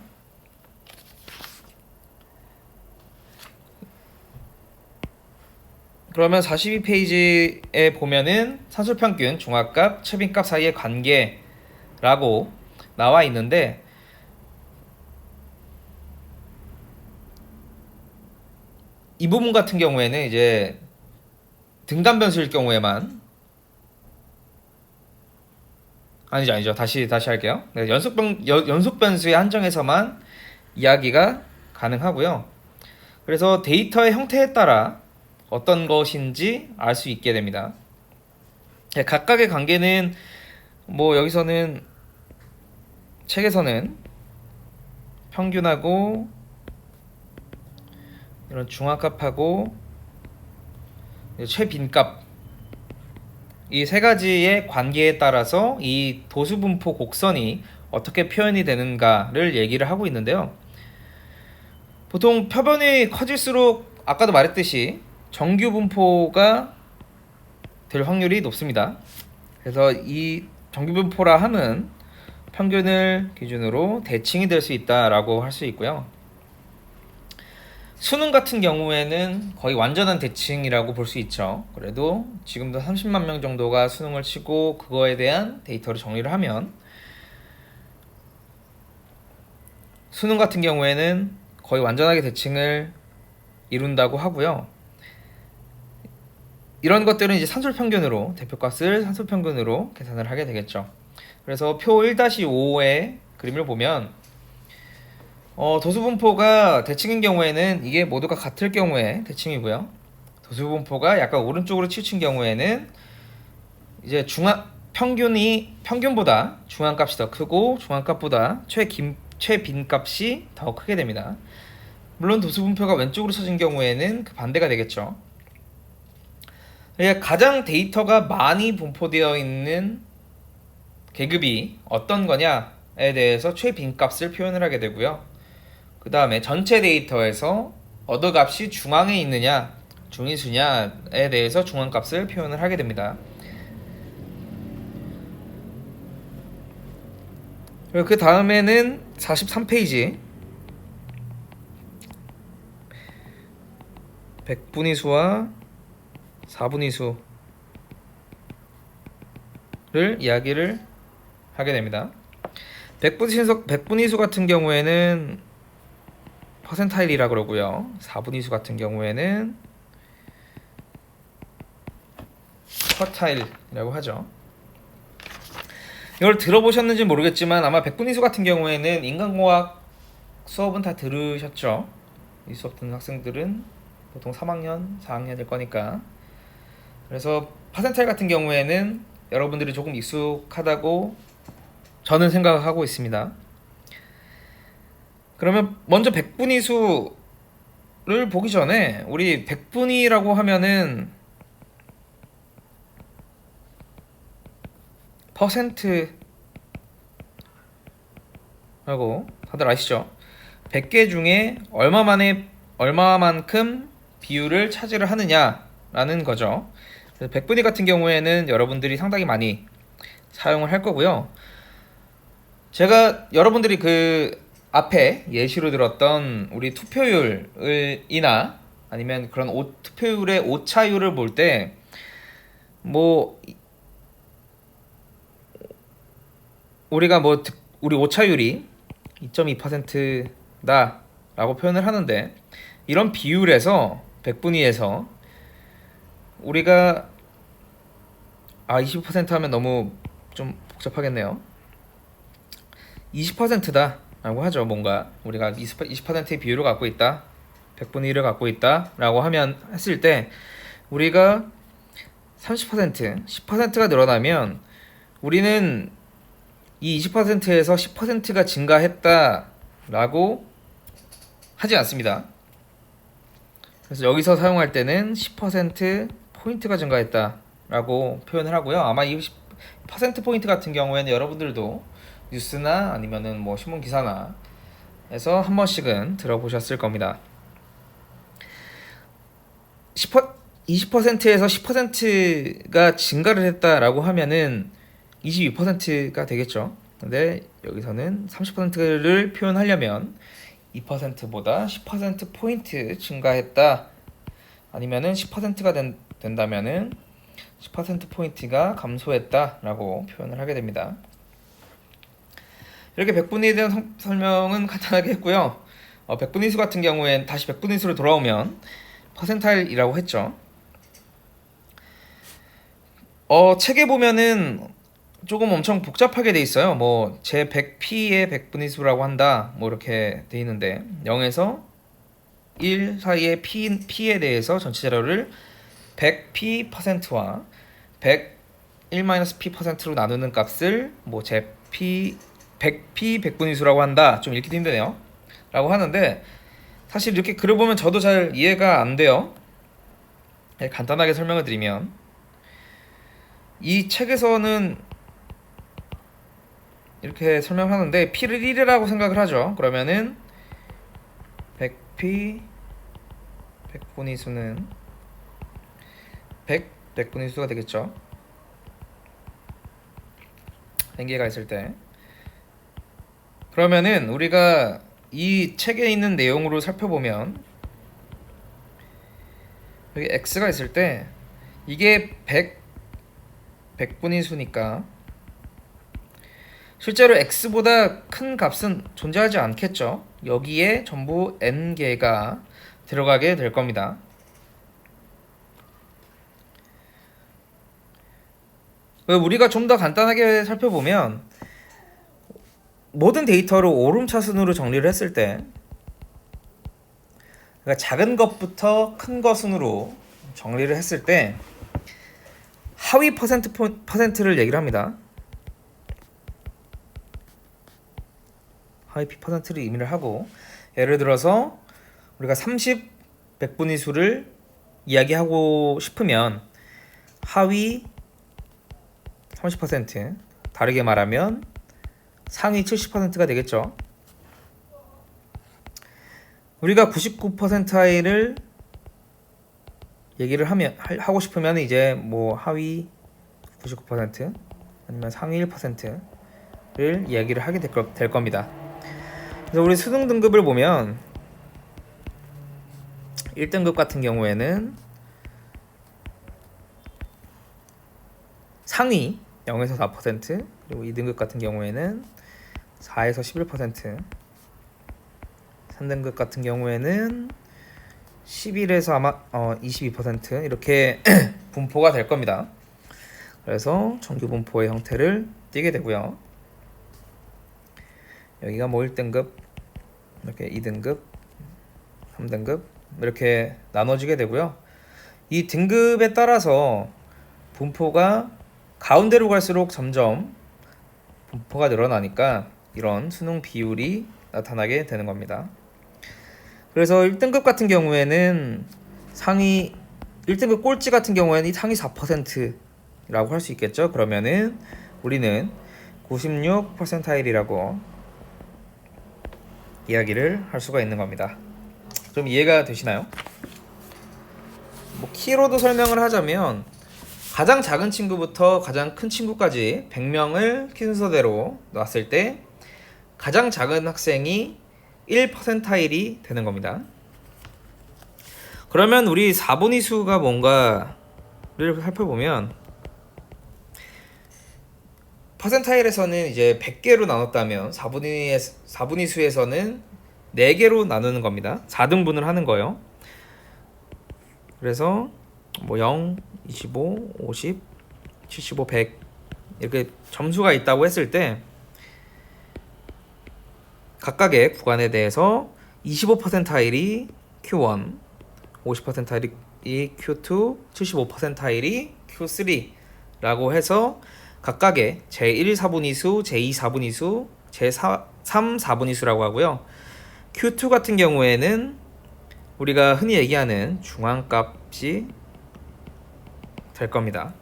그러면 42페이지에 보면은 산술평균, 중앙값, 최빈값 사이의 관계라고 나와 있는데, 이 부분 같은 경우에는 이제 등단 변수일 경우에만 아니죠. 다시 할게요. 연속 변수에 한정해서만 이야기가 가능하고요. 그래서 데이터의 형태에 따라 어떤 것인지 알 수 있게 됩니다. 각각의 관계는 뭐 여기서는 책에서는 평균하고 이런 중앙값하고 최빈값 이 3가지의 관계에 따라서 이 도수분포 곡선이 어떻게 표현이 되는가를 얘기를 하고 있는데요. 보통 표변이 커질수록 아까도 말했듯이 정규 분포가 될 확률이 높습니다. 그래서 이 정규 분포라 함은 평균을 기준으로 대칭이 될 수 있다라고 할 수 있고요. 수능 같은 경우에는 거의 완전한 대칭이라고 볼 수 있죠. 그래도 지금도 30만 명 정도가 수능을 치고 그거에 대한 데이터를 정리를 하면 수능 같은 경우에는 거의 완전하게 대칭을 이룬다고 하고요. 이런 것들은 이제 산술평균으로 대표값을 산술평균으로 계산을 하게 되겠죠. 그래서 표 1-5의 그림을 보면 도수분포가 대칭인 경우에는 이게 모두가 같을 경우에 대칭이고요. 도수분포가 약간 오른쪽으로 치우친 경우에는 이제 평균보다 중앙값이 더 크고 중앙값보다 최빈값이 더 크게 됩니다. 물론 도수분포가 왼쪽으로 쳐진 경우에는 그 반대가 되겠죠. 가장 데이터가 많이 분포되어 있는 계급이 어떤 거냐에 대해서 최빈값을 표현을 하게 되고요. 그 다음에 전체 데이터에서 얻어값이 중앙에 있느냐 중위수냐에 대해서 중앙값을 표현을 하게 됩니다. 그리고 그 다음에는 43페이지 백분위수와 4분위수를 이야기를 하게 됩니다. 백분위수 같은 경우에는 퍼센타일이라 그러고요. 4분위수 같은 경우에는 퍼타일이라고 하죠. 이걸 들어보셨는지 모르겠지만 아마 백분위수 같은 경우에는 인간공학 수업은 다 들으셨죠. 이 수업 듣는 학생들은 보통 3학년, 4학년일 거니까. 그래서 퍼센타일 같은 경우에는 여러분들이 조금 익숙하다고 저는 생각하고 있습니다. 그러면 먼저 백분위수를 보기 전에 우리 백분위라고 하면은 퍼센트라고 다들 아시죠? 100개 중에 얼마만큼 비율을 차지를 하느냐라는 거죠. 그래서 백분위 같은 경우에는 여러분들이 상당히 많이 사용을 할 거고요. 제가 여러분들이 그 앞에 예시로 들었던 우리 투표율이나 아니면 그런 투표율의 오차율을 볼 때 뭐 우리가 우리 오차율이 2.2%다 라고 표현을 하는데, 이런 비율에서 백분위에서 우리가 20% 하면 너무 좀 복잡하겠네요. 20%다 라고 하죠. 뭔가 우리가 20%의 비율을 갖고 있다, 백분위를 갖고 있다 라고 했을 때 우리가 30%, 10%가 늘어나면 우리는 이 20%에서 10%가 증가했다 라고 하지 않습니다. 그래서 여기서 사용할 때는 10% 포인트가 증가했다 라고 표현을 하고요. 아마 이 퍼센트 포인트 같은 경우에는 여러분들도 뉴스나 아니면은 뭐 신문 기사나 에서 한 번씩은 들어보셨을 겁니다. 20%에서 10%가 증가를 했다라고 하면은 22%가 되겠죠. 근데 여기서는 30%를 표현하려면 2%보다 10% 포인트 증가했다, 아니면은 10%가 된다면은 10% 포인트가 감소했다라고 표현을 하게 됩니다. 이렇게 백분위에 대한 설명은 간단하게 했고요. 백분위수 같은 경우엔 다시 백분위수로 돌아오면 퍼센타일이라고 했죠. 책에 보면은 조금 엄청 복잡하게 돼 있어요. 뭐 제 100p의 백분위수라고 한다, 뭐 이렇게 돼 있는데 0에서 1 사이의 p에 대해서 전체 자료를 100p%와 101-p%로 나누는 값을 뭐 제 100p 백분위수라고 한다. 좀 읽기도 힘드네요 라고 하는데, 사실 이렇게 글을 보면 저도 잘 이해가 안 돼요. 간단하게 설명을 드리면, 이 책에서는 이렇게 설명하는데 p를 1이라고 생각을 하죠. 그러면은 100p 백분위수는 100 백분위수가 되겠죠. n 개가 있을 때. 그러면은 우리가 이 책에 있는 내용으로 살펴보면 여기 x가 있을 때 이게 100분위수니까 실제로 x보다 큰 값은 존재하지 않겠죠. 여기에 전부 n개가 들어가게 될 겁니다. 우리가 좀 더 간단하게 살펴보면 모든 데이터를 오름차순으로 정리를 했을 때, 그러니까 작은 것부터 큰 것 순으로 정리를 했을 때 하위 퍼센트를 얘기를 합니다. 하위 P%를 의미를 하고, 예를 들어서 우리가 30 백분위수를 이야기하고 싶으면 하위 30%, 다르게 말하면 상위 70%가 되겠죠. 우리가 99%를 얘기를 하고 싶으면 이제 뭐 하위 99% 아니면 상위 1%를 이야기를 하게 될 겁니다. 그래서 우리 수능 등급을 보면 1등급 같은 경우에는 상위 0에서 4%, 그리고 2등급 같은 경우에는 4에서 11%, 3등급 같은 경우에는 11에서 아마 22% 이렇게 분포가 될 겁니다. 그래서 정규 분포의 형태를 띄게 되고요. 여기가 뭐 1등급, 이렇게 2등급, 3등급 이렇게 나눠지게 되고요. 이 등급에 따라서 분포가 가운데로 갈수록 점점 분포가 늘어나니까 이런 수능 비율이 나타나게 되는 겁니다. 그래서 1등급 같은 경우에는 상위 1등급 꼴찌 같은 경우에는 이 상위 4%라고 할 수 있겠죠. 그러면은 우리는 96%이라고 이야기를 할 수가 있는 겁니다. 좀 이해가 되시나요? 뭐 키로도 설명을 하자면 가장 작은 친구부터 가장 큰 친구까지 100명을 키 순서대로 놨을 때 가장 작은 학생이 1%일이 되는 겁니다. 그러면 우리 4분위 수가 뭔가를 살펴보면 퍼센타일에서는 이제 100개로 나눴다면 4분위 수에서는 4개로 나누는 겁니다. 4등분을 하는 거예요. 그래서 뭐 0, 25, 50, 75, 100 이렇게 점수가 있다고 했을 때 각각의 구간에 대해서 25%일이 Q1, 50%일이 Q2, 75%일이 Q3라고 해서 각각의 제1 4분위수, 제2 4분위수, 제3 4분위수라고 하고요. Q2 같은 경우에는 우리가 흔히 얘기하는 중앙값이 될 겁니다.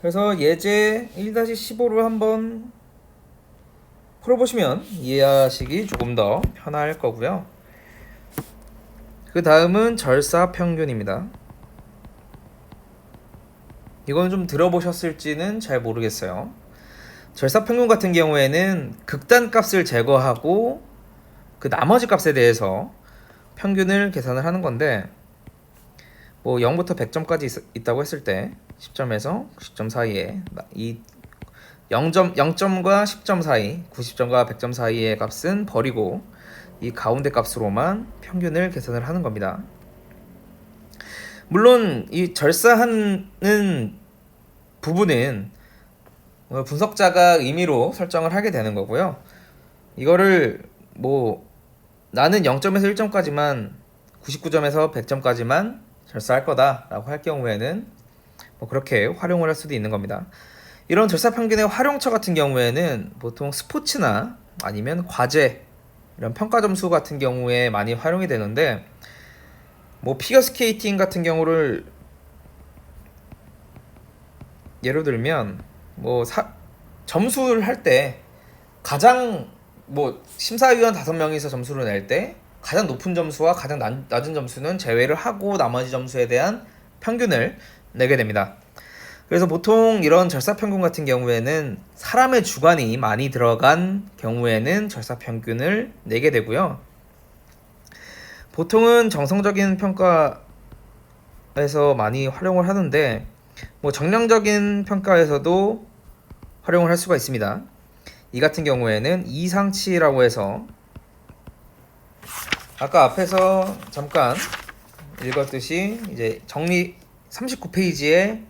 그래서 예제 1-15를 한번 풀어보시면 이해하시기 조금 더 편할 거고요. 그 다음은 절사평균입니다. 이건 좀 들어보셨을지는 잘 모르겠어요. 절사평균 같은 경우에는 극단값을 제거하고 그 나머지 값에 대해서 평균을 계산을 하는 건데 뭐 0부터 100점까지 있다고 했을 때 10점에서 90점 사이에 이 0점과 10점 사이, 90점과 100점 사이의 값은 버리고 이 가운데 값으로만 평균을 계산을 하는 겁니다. 물론 이 절사하는 부분은 분석자가 의미로 설정을 하게 되는 거고요. 이거를 뭐 나는 0점에서 1점까지만 99점에서 100점까지만 절사할 거다라고 할 경우에는 뭐 그렇게 활용을 할 수도 있는 겁니다. 이런 절사평균의 활용처 같은 경우에는 보통 스포츠나 아니면 과제 이런 평가 점수 같은 경우에 많이 활용이 되는데 뭐 피겨스케이팅 같은 경우를 예로 들면 뭐 점수를 할 때 가장 뭐 심사위원 5명이서 점수를 낼 때 가장 높은 점수와 가장 낮은 점수는 제외를 하고 나머지 점수에 대한 평균을 내게 됩니다. 그래서 보통 이런 절사평균 같은 경우에는 사람의 주관이 많이 들어간 경우에는 절사평균을 내게 되고요. 보통은 정성적인 평가에서 많이 활용을 하는데 뭐 정량적인 평가에서도 활용을 할 수가 있습니다. 이 같은 경우에는 이상치라고 해서 아까 앞에서 잠깐 읽었듯이 이제 정리 39페이지에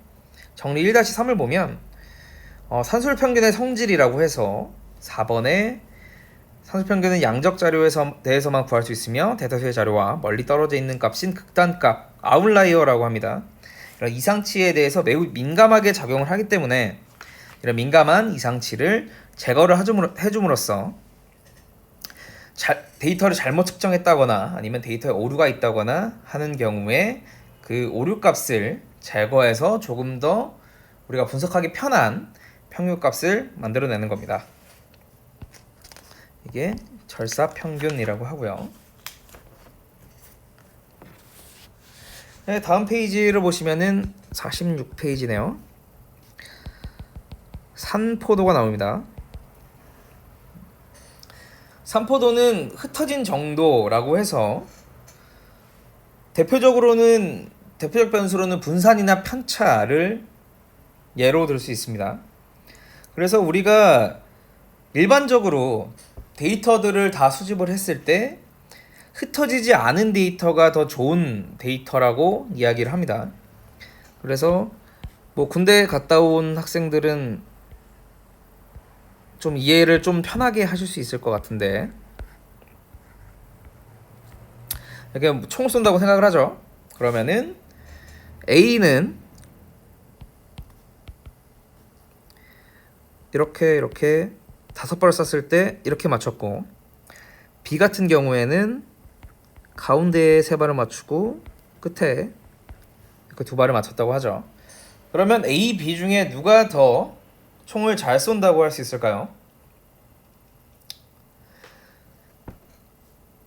정리 1-3을 보면 산술평균의 성질이라고 해서 4번에 산술평균은 양적 자료에서 대해서만 구할 수 있으며 대다수의 자료와 멀리 떨어져 있는 값인 극단값 아웃라이어라고 합니다. 이런 이상치에 대해서 매우 민감하게 작용을 하기 때문에 이런 민감한 이상치를 제거를 해줌으로써 데이터를 잘못 측정했다거나 아니면 데이터에 오류가 있다거나 하는 경우에 그 오류 값을 제거해서 조금 더 우리가 분석하기 편한 평균값을 만들어내는 겁니다. 이게 절사평균이라고 하고요. 네, 다음 페이지를 보시면은 46페이지네요. 산포도가 나옵니다. 산포도는 흩어진 정도라고 해서 대표적 변수로는 분산이나 편차를 예로 들 수 있습니다. 그래서 우리가 일반적으로 데이터들을 다 수집을 했을 때 흩어지지 않은 데이터가 더 좋은 데이터라고 이야기를 합니다. 그래서 뭐 군대 갔다 온 학생들은 좀 이해를 좀 편하게 하실 수 있을 것 같은데, 이렇게 총 쏜다고 생각을 하죠. 그러면은 A는 이렇게 5발을 쐈을 때 이렇게 맞췄고, B 같은 경우에는 가운데에 3발을 맞추고 끝에 이렇게 2발을 맞췄다고 하죠. 그러면 A, B 중에 누가 더 총을 잘 쏜다고 할 수 있을까요?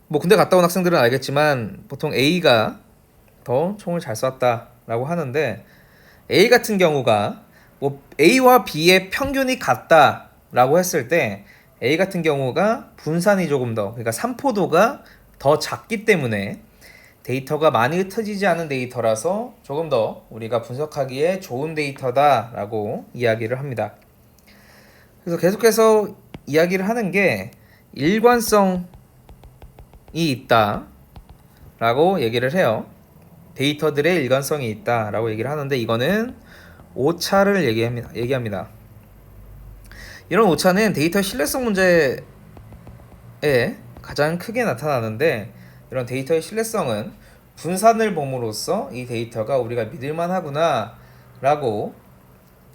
뭐 군대 갔다 온 학생들은 알겠지만 보통 A가 더 총을 잘 쐈다라고 하는데, A 같은 경우가 뭐 A와 B의 평균이 같다라고 했을 때 A 같은 경우가 분산이 조금 더, 그러니까 산포도가 더 작기 때문에 데이터가 많이 흩어지지 않은 데이터라서 조금 더 우리가 분석하기에 좋은 데이터다라고 이야기를 합니다. 그래서 계속해서 이야기를 하는 게 일관성이 있다라고 얘기를 해요. 데이터들의 일관성이 있다라고 얘기를 하는데, 이거는 오차를 얘기합니다. 이런 오차는 데이터 신뢰성 문제에 가장 크게 나타나는데, 이런 데이터의 신뢰성은 분산을 봄으로써 이 데이터가 우리가 믿을만 하구나 라고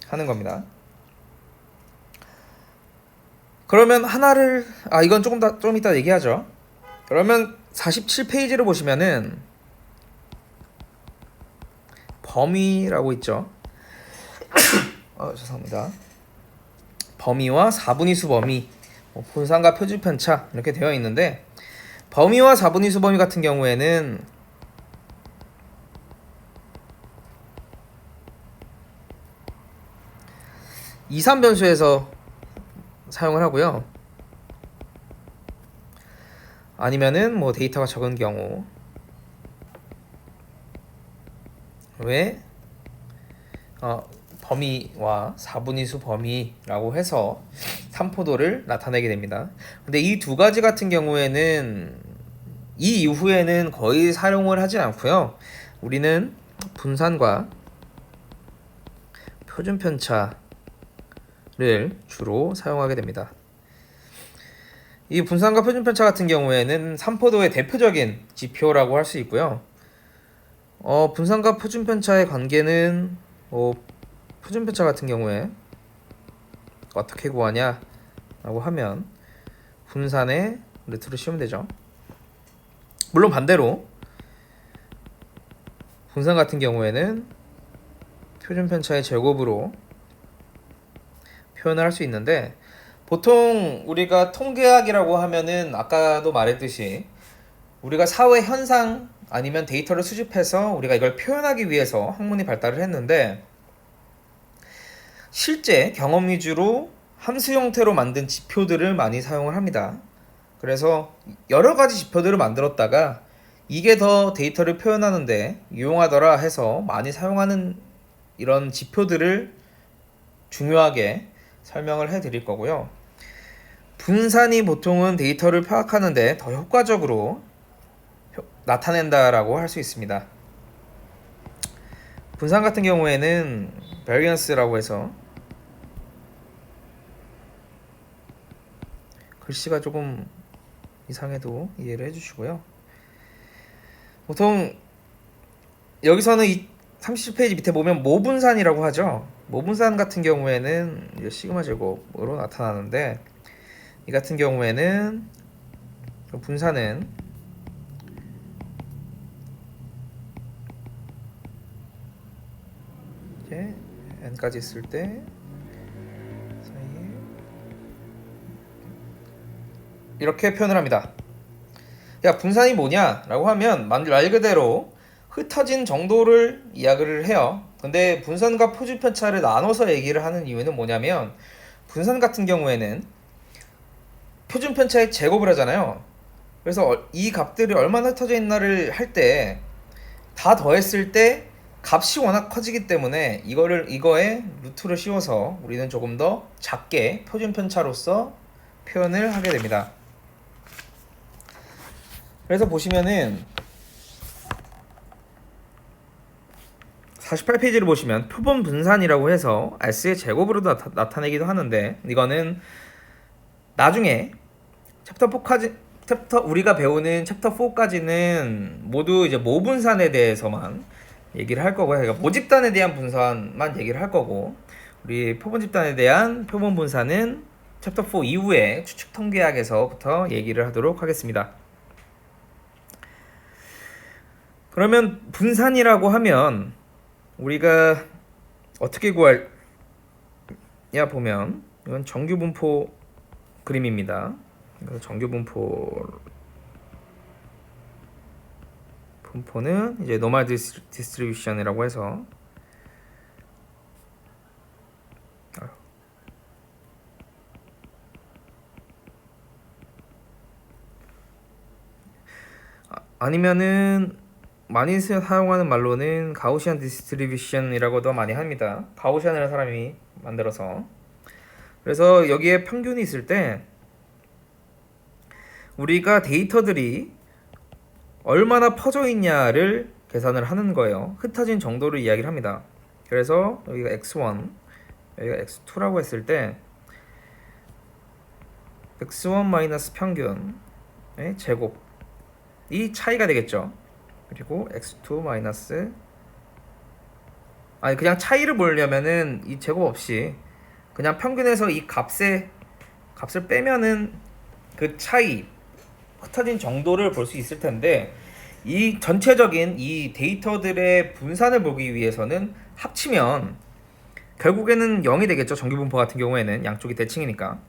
하는 겁니다. 그러면 하나를, 이건 좀 이따 얘기하죠. 그러면 47페이지를 보시면은 범위라고 있죠. 죄송합니다. 범위와 4분위수 범위, 분산과 표준 편차 이렇게 되어 있는데, 범위와 4분위수 범위 같은 경우에는 이산 변수에서 사용을 하고요. 아니면은 뭐 데이터가 적은 경우 왜 범위와 4분위수 범위라고 해서 산포도를 나타내게 됩니다. 근데 이 두 가지 같은 경우에는 이 이후에는 거의 사용을 하지 않고요. 우리는 분산과 표준 편차를 주로 사용하게 됩니다. 이 분산과 표준 편차 같은 경우에는 산포도의 대표적인 지표라고 할 수 있고요. 분산과 표준 편차의 관계는 표준 편차 같은 경우에 어떻게 구하냐 라고 하면 분산의 루트를 씌우면 되죠. 물론 반대로 분산 같은 경우에는 표준 편차의 제곱으로 표현을 할 수 있는데, 보통 우리가 통계학이라고 하면은 아까도 말했듯이 우리가 사회 현상 아니면 데이터를 수집해서 우리가 이걸 표현하기 위해서 학문이 발달을 했는데, 실제 경험 위주로 함수 형태로 만든 지표들을 많이 사용을 합니다. 그래서 여러 가지 지표들을 만들었다가 이게 더 데이터를 표현하는데 유용하더라 해서 많이 사용하는 이런 지표들을 중요하게 설명을 해 드릴 거고요. 분산이 보통은 데이터를 파악하는데 더 효과적으로 나타낸다라고 할 수 있습니다. 분산 같은 경우에는 variance라고 해서, 글씨가 조금 이상해도 이해를 해주시고요. 보통 여기서는 이 37페이지 밑에 보면 모분산이라고 하죠. 모분산 같은 경우에는 이제 시그마 제곱으로 나타나는데, 이 같은 경우에는 분산은 이제 n까지 있을 때 사이에 이렇게 표현을 합니다. 야, 분산이 뭐냐라고 하면 말 그대로 흩어진 정도를 이야기를 해요. 근데 분산과 표준 편차를 나눠서 얘기를 하는 이유는 뭐냐면, 분산 같은 경우에는 표준 편차의 제곱을 하잖아요. 그래서 이 값들이 얼마나 흩어져 있나를 할 때 다 더했을 때 값이 워낙 커지기 때문에 이거에 루트를 씌워서 우리는 조금 더 작게 표준 편차로서 표현을 하게 됩니다. 그래서 보시면은 48페이지를 보시면 표본 분산이라고 해서 S의 제곱으로 나타내기도 하는데, 이거는 나중에 챕터 4까지 우리가 배우는 챕터 4까지는 모두 이제 모분산에 대해서만 얘기를 할 거고요. 그러니까 모집단에 대한 분산만 얘기를 할 거고, 우리 표본 집단에 대한 표본 분산은 챕터 4 이후에 추측 통계학에서부터 얘기를 하도록 하겠습니다. 그러면 분산이라고 하면 우리가 어떻게 구하냐 보면, 이건 정규 분포 그림입니다. 정규 분포는 이제 노멀 디스트리뷰션이라고 해서, 아니면은 많이 사용하는 말로는 가우시안 디스트리뷰션이라고도 많이 합니다. 가우시안이라는 사람이 만들어서. 그래서 여기에 평균이 있을 때 우리가 데이터들이 얼마나 퍼져 있냐를 계산을 하는 거예요. 흩어진 정도를 이야기를 합니다. 그래서 여기가 x1, 여기가 x2라고 했을 때 x1 마이너스 평균의 제곱이 차이가 되겠죠. 그리고 x2 마이너스, 그냥 차이를 보려면은 이 제곱 없이 그냥 평균에서 이 값을 빼면은 그 차이, 흩어진 정도를 볼 수 있을 텐데, 이 전체적인 이 데이터들의 분산을 보기 위해서는 합치면 결국에는 0이 되겠죠. 정규분포 같은 경우에는 양쪽이 대칭이니까.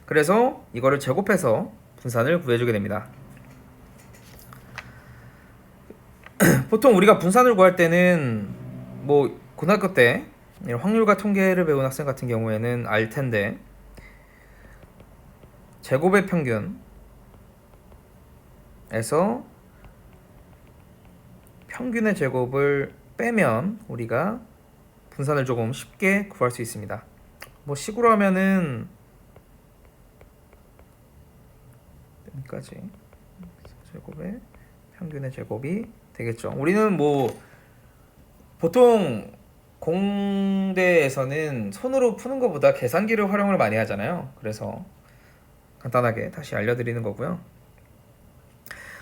그래서 이거를 제곱해서 분산을 구해주게 됩니다. 보통 우리가 분산을 구할 때는 뭐 고등학교 때 확률과 통계를 배운 학생 같은 경우에는 알 텐데, 제곱의 평균에서 평균의 제곱을 빼면 우리가 분산을 조금 쉽게 구할 수 있습니다. 뭐 식으로 하면은 여기까지 제곱의 평균의 제곱이 되겠죠. 우리는 뭐 보통 공대에서는 손으로 푸는 것보다 계산기를 활용을 많이 하잖아요. 그래서 간단하게 다시 알려드리는 거고요.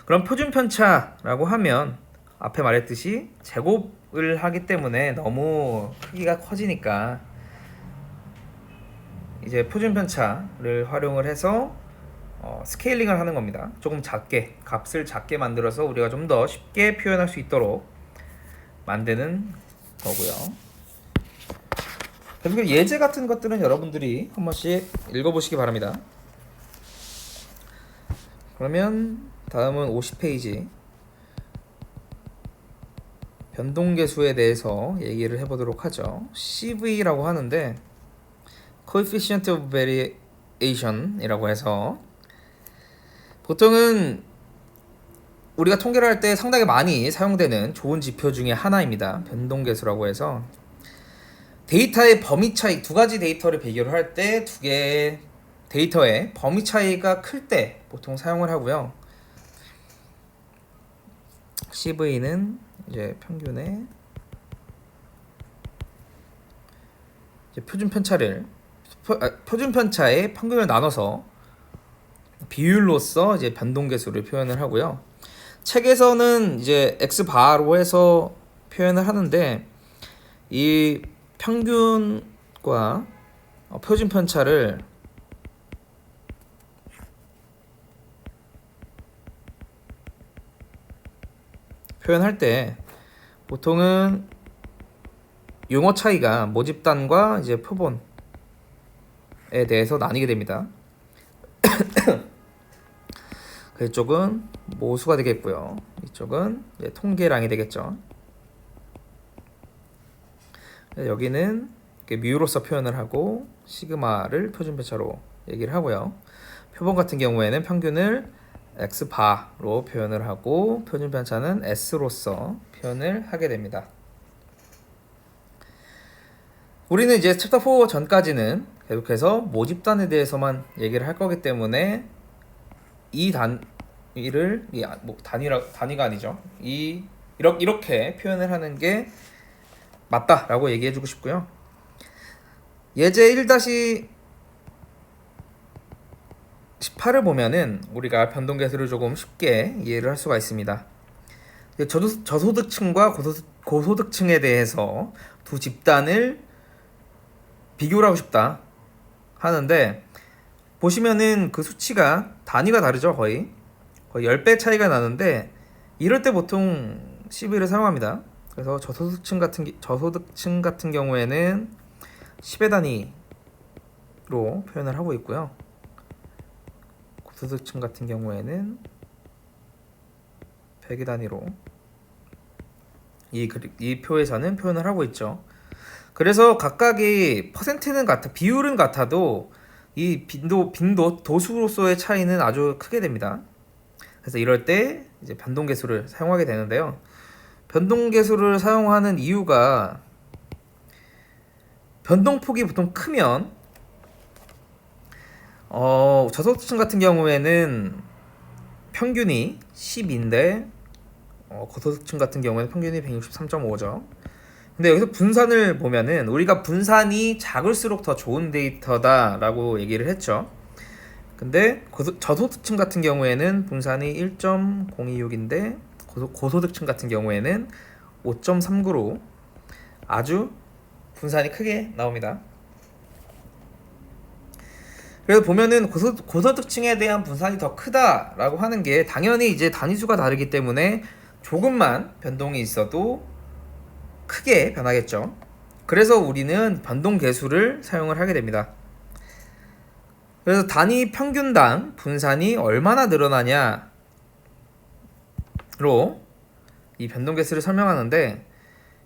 그럼 표준 편차라고 하면 앞에 말했듯이 제곱을 하기 때문에 너무 크기가 커지니까 이제 표준 편차를 활용을 해서 스케일링을 하는 겁니다. 조금 작게, 값을 작게 만들어서 우리가 좀 더 쉽게 표현할 수 있도록 만드는 거고요. 그리고 예제 같은 것들은 여러분들이 한 번씩 읽어보시기 바랍니다. 그러면 다음은 50페이지 변동계수에 대해서 얘기를 해보도록 하죠. CV라고 하는데 Coefficient of Variation이라고 해서, 보통은 우리가 통계를 할 때 상당히 많이 사용되는 좋은 지표 중에 하나입니다. 변동계수라고 해서 데이터의 범위 차이, 두 가지 데이터를 비교를 할 때 두 개의 데이터의 범위 차이가 클 때 보통 사용을 하고요. CV는 이제 평균의 이제 표준 편차의 평균을 나눠서 비율로서 이제 변동계수를 표현을 하고요. 책에서는 이제 x 바로 해서 표현을 하는데, 이 평균과 표준 편차를 표현할 때 보통은 용어 차이가 모집단과 이제 표본에 대해서 나뉘게 됩니다. 이쪽은 모수가 되겠고요. 이쪽은 이제 통계량이 되겠죠. 여기는 뮤로서 표현을 하고 시그마를 표준 편차로 얘기를 하고요. 표본 같은 경우에는 평균을 x 바로 표현을 하고 표준 편차는 s로서 표현을 하게 됩니다. 우리는 이제 챕터 4 전까지는 계속해서 모집단에 대해서만 얘기를 할 거기 때문에 이 단위가 아니죠. 이렇게 표현을 하는 게 맞다라고 얘기해주고 싶고요. 예제 1-18을 보면은 우리가 변동계수를 조금 쉽게 이해를 할 수가 있습니다. 저소득층과 고소득층에 대해서 두 집단을 비교를 하고 싶다 하는데, 보시면은 그 수치가 단위가 다르죠. 거의 10배 차이가 나는데, 이럴 때 보통 CV를 사용합니다. 그래서 저소득층 같은 경우에는 10의 단위로 표현을 하고 있고요. 고소득층 같은 경우에는 100의 단위로 이 표에서는 표현을 하고 있죠. 그래서 각각의 퍼센트는 비율은 같아도 이 도수로서의 차이는 아주 크게 됩니다. 그래서 이럴 때 이제 변동계수를 사용하게 되는데요. 변동계수를 사용하는 이유가, 변동폭이 보통 크면 저소득층 같은 경우에는 평균이 10인데 고소득층 같은 경우에는 평균이 163.5죠. 근데 여기서 분산을 보면은 우리가 분산이 작을수록 더 좋은 데이터다라고 얘기를 했죠. 근데 저소득층 같은 경우에는 분산이 1.026인데 고소득층 같은 경우에는 5.39로 아주 분산이 크게 나옵니다. 그래서 보면은 고소득층에 대한 분산이 더 크다라고 하는 게, 당연히 이제 단위수가 다르기 때문에 조금만 변동이 있어도 크게 변하겠죠. 그래서 우리는 변동계수를 사용을 하게 됩니다. 그래서 단위 평균당 분산이 얼마나 늘어나냐로 이 변동계수를 설명하는데,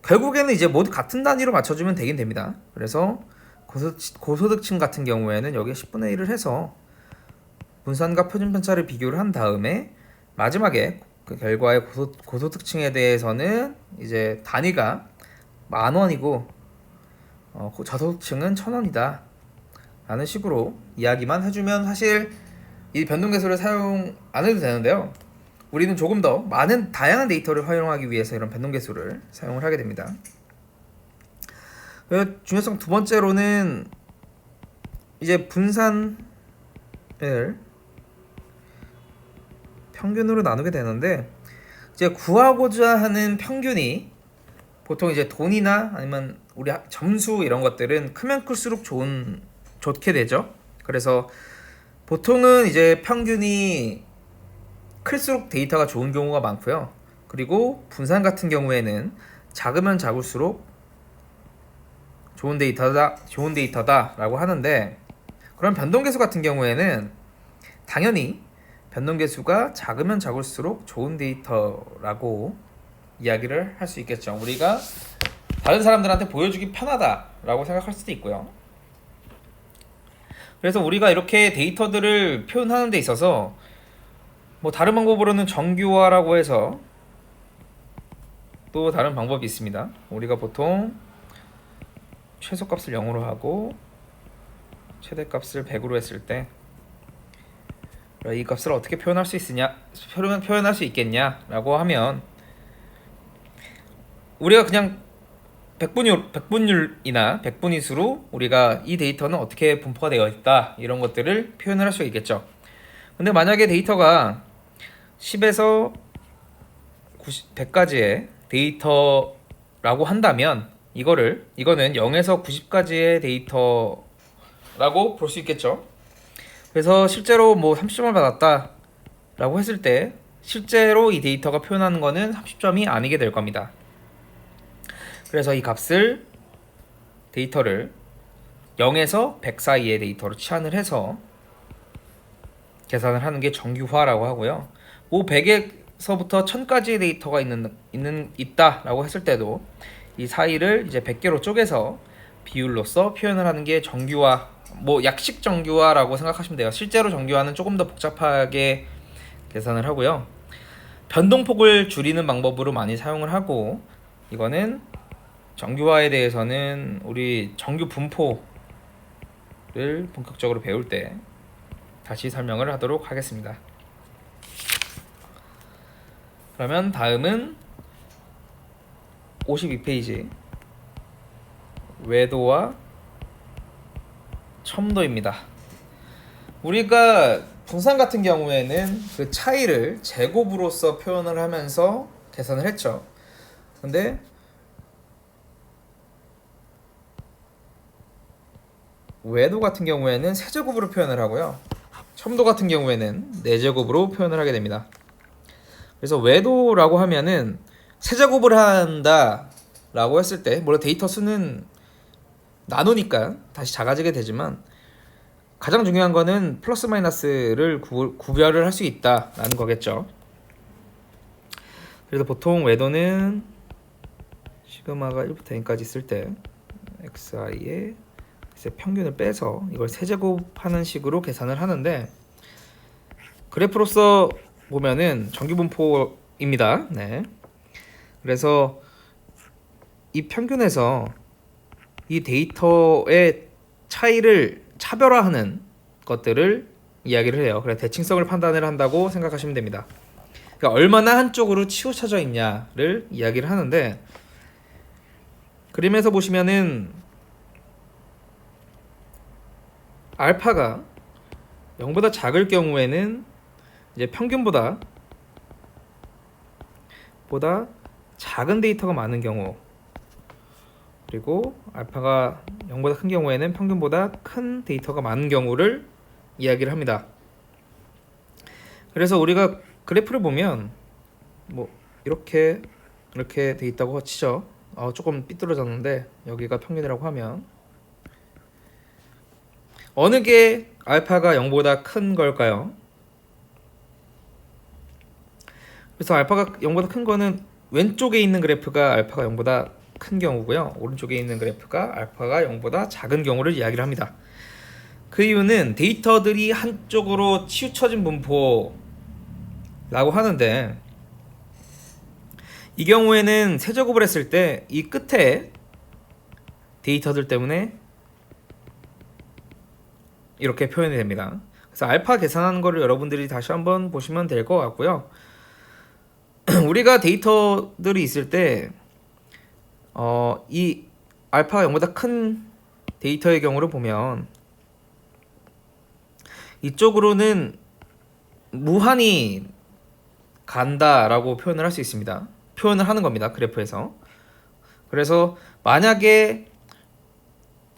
결국에는 이제 모두 같은 단위로 맞춰주면 되긴 됩니다. 그래서 고소득층 같은 경우에는 여기에 10분의 1을 해서 분산과 표준편차를 비교를 한 다음에 마지막에 그 결과의 고소득층에 대해서는 이제 단위가 10,000원이고 저소득층은 1,000원이다 라는 식으로 이야기만 해주면 사실 이 변동계수를 사용 안 해도 되는데요. 우리는 조금 더 많은 다양한 데이터를 활용하기 위해서 이런 변동계수를 사용을 하게 됩니다. 중요성 두 번째로는 이제 분산을 평균으로 나누게 되는데, 이제 구하고자 하는 평균이 보통 이제 돈이나 아니면 우리 점수 이런 것들은 크면 클수록 좋게 되죠. 그래서 보통은 이제 평균이 클수록 데이터가 좋은 경우가 많고요. 그리고 분산 같은 경우에는 작으면 작을수록 좋은 데이터다라고 하는데, 그럼 변동계수 같은 경우에는 당연히 변동계수가 작으면 작을수록 좋은 데이터라고 이야기를 할 수 있겠죠. 우리가 다른 사람들한테 보여주기 편하다라고 생각할 수도 있고요. 그래서 우리가 이렇게 데이터들을 표현하는 데 있어서 뭐 다른 방법으로는 정규화라고 해서 또 다른 방법이 있습니다. 우리가 보통 최소값을 0으로 하고 최대값을 100으로 했을 때 이 값을 어떻게 표현할 수 있겠냐라고 하면, 우리가 그냥 백분율이나 백분위수로 우리가 이 데이터는 어떻게 분포가 되어 있다 이런 것들을 표현을 할 수가 있겠죠. 근데 만약에 데이터가 10에서 100까지의 데이터라고 한다면 이거는 0에서 90까지의 데이터라고 볼 수 있겠죠. 그래서 실제로 뭐 30점을 받았다 라고 했을 때 실제로 이 데이터가 표현하는 거는 30점이 아니게 될 겁니다. 그래서 이 데이터를 0에서 100 사이의 데이터로 치환을 해서 계산을 하는 게 정규화라고 하고요. 뭐 100에서부터 1000까지의 데이터가 있다라고 했을 때도 이 사이를 이제 100개로 쪼개서 비율로서 표현을 하는 게 정규화, 뭐 약식 정규화라고 생각하시면 돼요. 실제로 정규화는 조금 더 복잡하게 계산을 하고요. 변동폭을 줄이는 방법으로 많이 사용을 하고, 이거는 정규화에 대해서는 우리 정규 분포를 본격적으로 배울 때 다시 설명을 하도록 하겠습니다. 그러면 다음은 52페이지 외도와 첨도입니다. 우리가 분산 같은 경우에는 그 차이를 제곱으로서 표현을 하면서 계산을 했죠. 근데 외도 같은 경우에는 세제곱으로 표현을 하고요. 첨도 같은 경우에는 네제곱으로 표현을 하게 됩니다. 그래서 외도라고 하면은 세제곱을 한다 라고 했을 때 물론 데이터 수는 나누니까 다시 작아지게 되지만 가장 중요한 거는 플러스 마이너스를 구별을 할 수 있다라는 거겠죠. 그래서 보통 외도는 시그마가 1부터 n까지 있을 때 xi의 평균을 빼서 이걸 세제곱하는 식으로 계산을 하는데 그래프로서 보면은 정규분포입니다. 네. 그래서 이 평균에서 이 데이터의 차이를 차별화하는 것들을 이야기를 해요. 그래서 대칭성을 판단을 한다고 생각하시면 됩니다. 그러니까 얼마나 한쪽으로 치우쳐져 있냐를 이야기를 하는데 그림에서 보시면은 알파가 0보다 작을 경우에는 이제 평균보다 작은 데이터가 많은 경우 그리고 알파가 0보다 큰 경우에는 평균보다 큰 데이터가 많은 경우를 이야기를 합니다. 그래서 우리가 그래프를 보면 뭐 이렇게 돼 있다고 치죠. 조금 삐뚤어졌는데 여기가 평균이라고 하면 어느 게 알파가 0보다 큰 걸까요? 그래서 알파가 0보다 큰 거는 왼쪽에 있는 그래프가 알파가 0보다 큰 경우고요. 오른쪽에 있는 그래프가 알파가 0보다 작은 경우를 이야기를 합니다. 그 이유는 데이터들이 한쪽으로 치우쳐진 분포라고 하는데 이 경우에는 세제곱을 했을 때 이 끝에 데이터들 때문에 이렇게 표현이 됩니다. 그래서 알파 계산하는 거를 여러분들이 다시 한번 보시면 될 것 같고요. 우리가 데이터들이 있을 때 이 알파가 0보다 큰 데이터의 경우를 보면 이쪽으로는 무한히 간다라고 표현을 할 수 있습니다. 표현을 하는 겁니다. 그래프에서. 그래서 만약에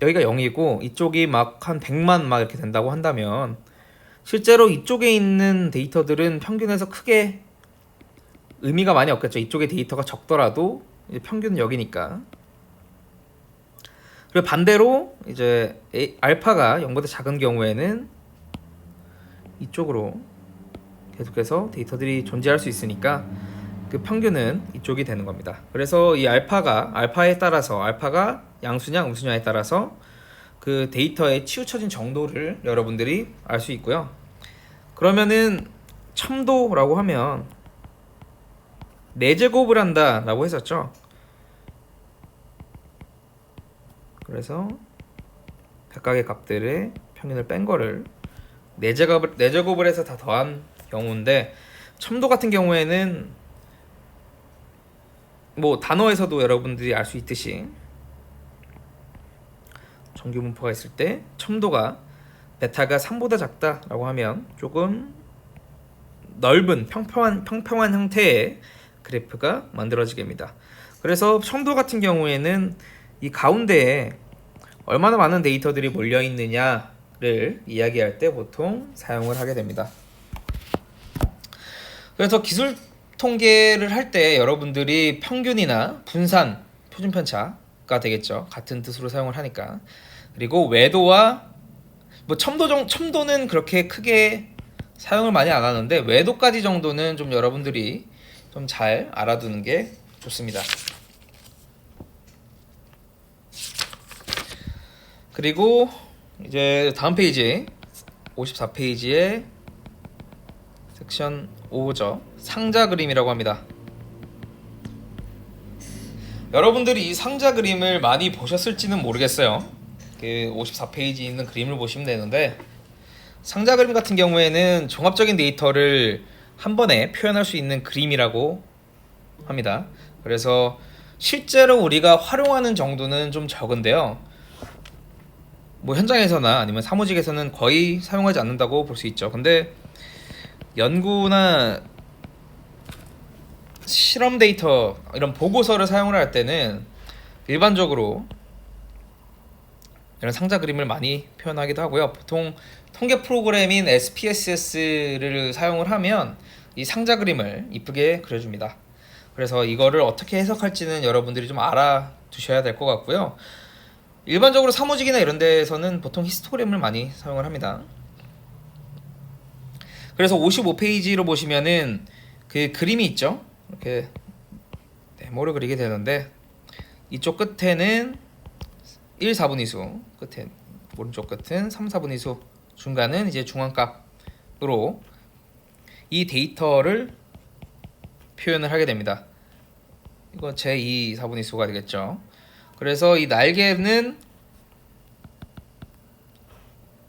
여기가 0이고 이쪽이 막 한 100만 막 이렇게 된다고 한다면 실제로 이쪽에 있는 데이터들은 평균에서 크게 의미가 많이 없겠죠. 이쪽에 데이터가 적더라도 이제 평균은 여기니까. 그리고 반대로 이제 알파가 0보다 작은 경우에는 이쪽으로 계속해서 데이터들이 존재할 수 있으니까 그 평균은 이쪽이 되는 겁니다. 그래서 이 알파에 따라서 알파가 양수냐 음수냐에 따라서 그 데이터의 치우쳐진 정도를 여러분들이 알 수 있고요. 그러면은 첨도라고 하면 4제곱을 한다라고 했었죠. 그래서 각각의 값들의 평균을 뺀 거를 4제곱을 해서 다 더한 경우인데 첨도 같은 경우에는 뭐 단어에서도 여러분들이 알 수 있듯이 정규분포가 있을 때 첨도가 베타가 3보다 작다라고 하면 조금 넓은 평평한 형태의 그래프가 만들어지게 됩니다. 그래서 첨도 같은 경우에는 이 가운데에 얼마나 많은 데이터들이 몰려 있느냐를 이야기할 때 보통 사용을 하게 됩니다. 그래서 기술 통계를 할 때 여러분들이 평균이나 분산, 표준 편차가 되겠죠. 같은 뜻으로 사용을 하니까. 그리고 외도와 뭐 첨도는 그렇게 크게 사용을 많이 안 하는데 외도까지 정도는 좀 여러분들이 좀 잘 알아두는 게 좋습니다. 그리고 이제 다음 페이지 54페이지에 섹션 5죠. 상자 그림이라고 합니다. 여러분들이 이 상자 그림을 많이 보셨을지는 모르겠어요. 그 54페이지 있는 그림을 보시면 되는데 상자 그림 같은 경우에는 종합적인 데이터를 한 번에 표현할 수 있는 그림이라고 합니다. 그래서 실제로 우리가 활용하는 정도는 좀 적은데요. 뭐 현장에서나 아니면 사무직에서는 거의 사용하지 않는다고 볼 수 있죠. 근데 연구나 실험 데이터 이런 보고서를 사용을 할 때는 일반적으로 이런 상자 그림을 많이 표현하기도 하고요. 보통 통계 프로그램인 SPSS를 사용을 하면 이 상자 그림을 이쁘게 그려줍니다. 그래서 이거를 어떻게 해석할지는 여러분들이 좀 알아두셔야 될 것 같고요. 일반적으로 사무직이나 이런 데에서는 보통 히스토그램을 많이 사용을 합니다. 그래서 55페이지로 보시면은 그 그림이 있죠. 이렇게 네모를 그리게 되는데 이쪽 끝에는 1, 4분위수, 끝에 오른쪽 끝은 3, 4분위수, 중간은 이제 중앙값으로 이 데이터를 표현을 하게 됩니다. 이거 제2 4분위수가 되겠죠. 그래서 이 날개는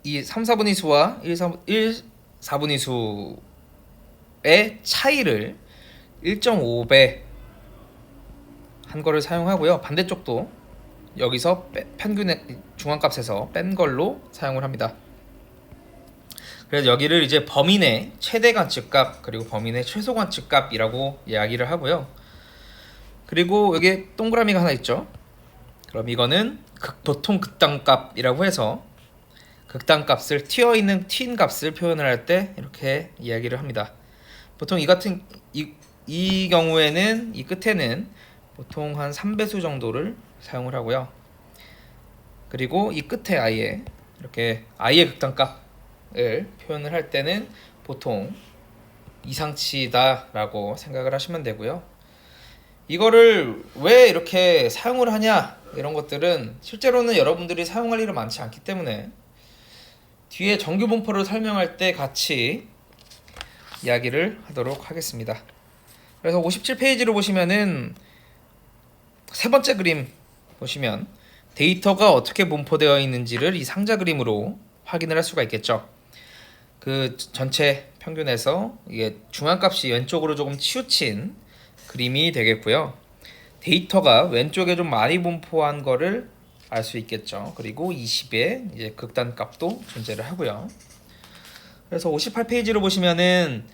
이 3, 4분위수와 1, 4분위수의 차이를 1.5배 한 거를 사용하고요. 반대쪽도 여기서 평균의 중앙값에서 뺀 걸로 사용을 합니다. 그래서 여기를 이제 범인의 최대 관측값 그리고 범인의 최소 관측값이라고 이야기를 하고요. 그리고 여기 동그라미가 하나 있죠. 그럼 이거는 보통 극단값이라고 해서 극단값을 튀어있는 튄 값을 표현을 할 때 이렇게 이야기를 합니다. 보통 이 경우에는 이 끝에는 보통 한 3배수 정도를 사용을 하고요. 그리고 이 끝에 아예 이렇게 아예 극단값을 표현을 할 때는 보통 이상치다 라고 생각을 하시면 되고요. 이거를 왜 이렇게 사용을 하냐 이런 것들은 실제로는 여러분들이 사용할 일은 많지 않기 때문에 뒤에 정규 분포를 설명할 때 같이 이야기를 하도록 하겠습니다. 그래서 57페이지로 보시면은 세 번째 그림 보시면 데이터가 어떻게 분포되어 있는지를 이 상자 그림으로 확인을 할 수가 있겠죠. 그 전체 평균에서 이게 중앙값이 왼쪽으로 조금 치우친 그림이 되겠고요. 데이터가 왼쪽에 좀 많이 분포한 거를 알 수 있겠죠. 그리고 20의 이제 극단값도 존재를 하고요. 그래서 58페이지로 보시면은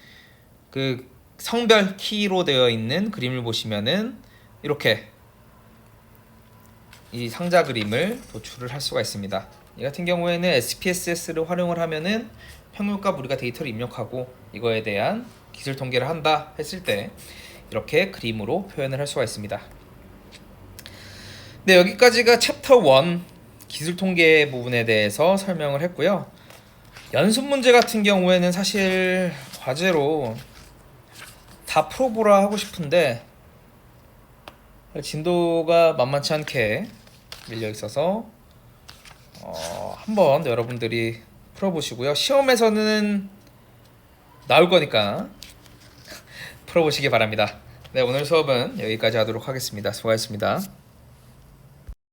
그 성별 키로 되어 있는 그림을 보시면은 이렇게 이 상자 그림을 도출을 할 수가 있습니다. 이 같은 경우에는 SPSS를 활용을 하면은 평균값 우리가 데이터를 입력하고 이거에 대한 기술 통계를 한다 했을 때 이렇게 그림으로 표현을 할 수가 있습니다. 네, 여기까지가 챕터 1 기술 통계 부분에 대해서 설명을 했고요. 연습 문제 같은 경우에는 사실 과제로 다 풀어보라 하고 싶은데 진도가 만만치 않게 밀려 있어서 한번 여러분들이 풀어보시고요. 시험에서는 나올 거니까 풀어보시기 바랍니다. 네, 오늘 수업은 여기까지 하도록 하겠습니다. 수고하셨습니다.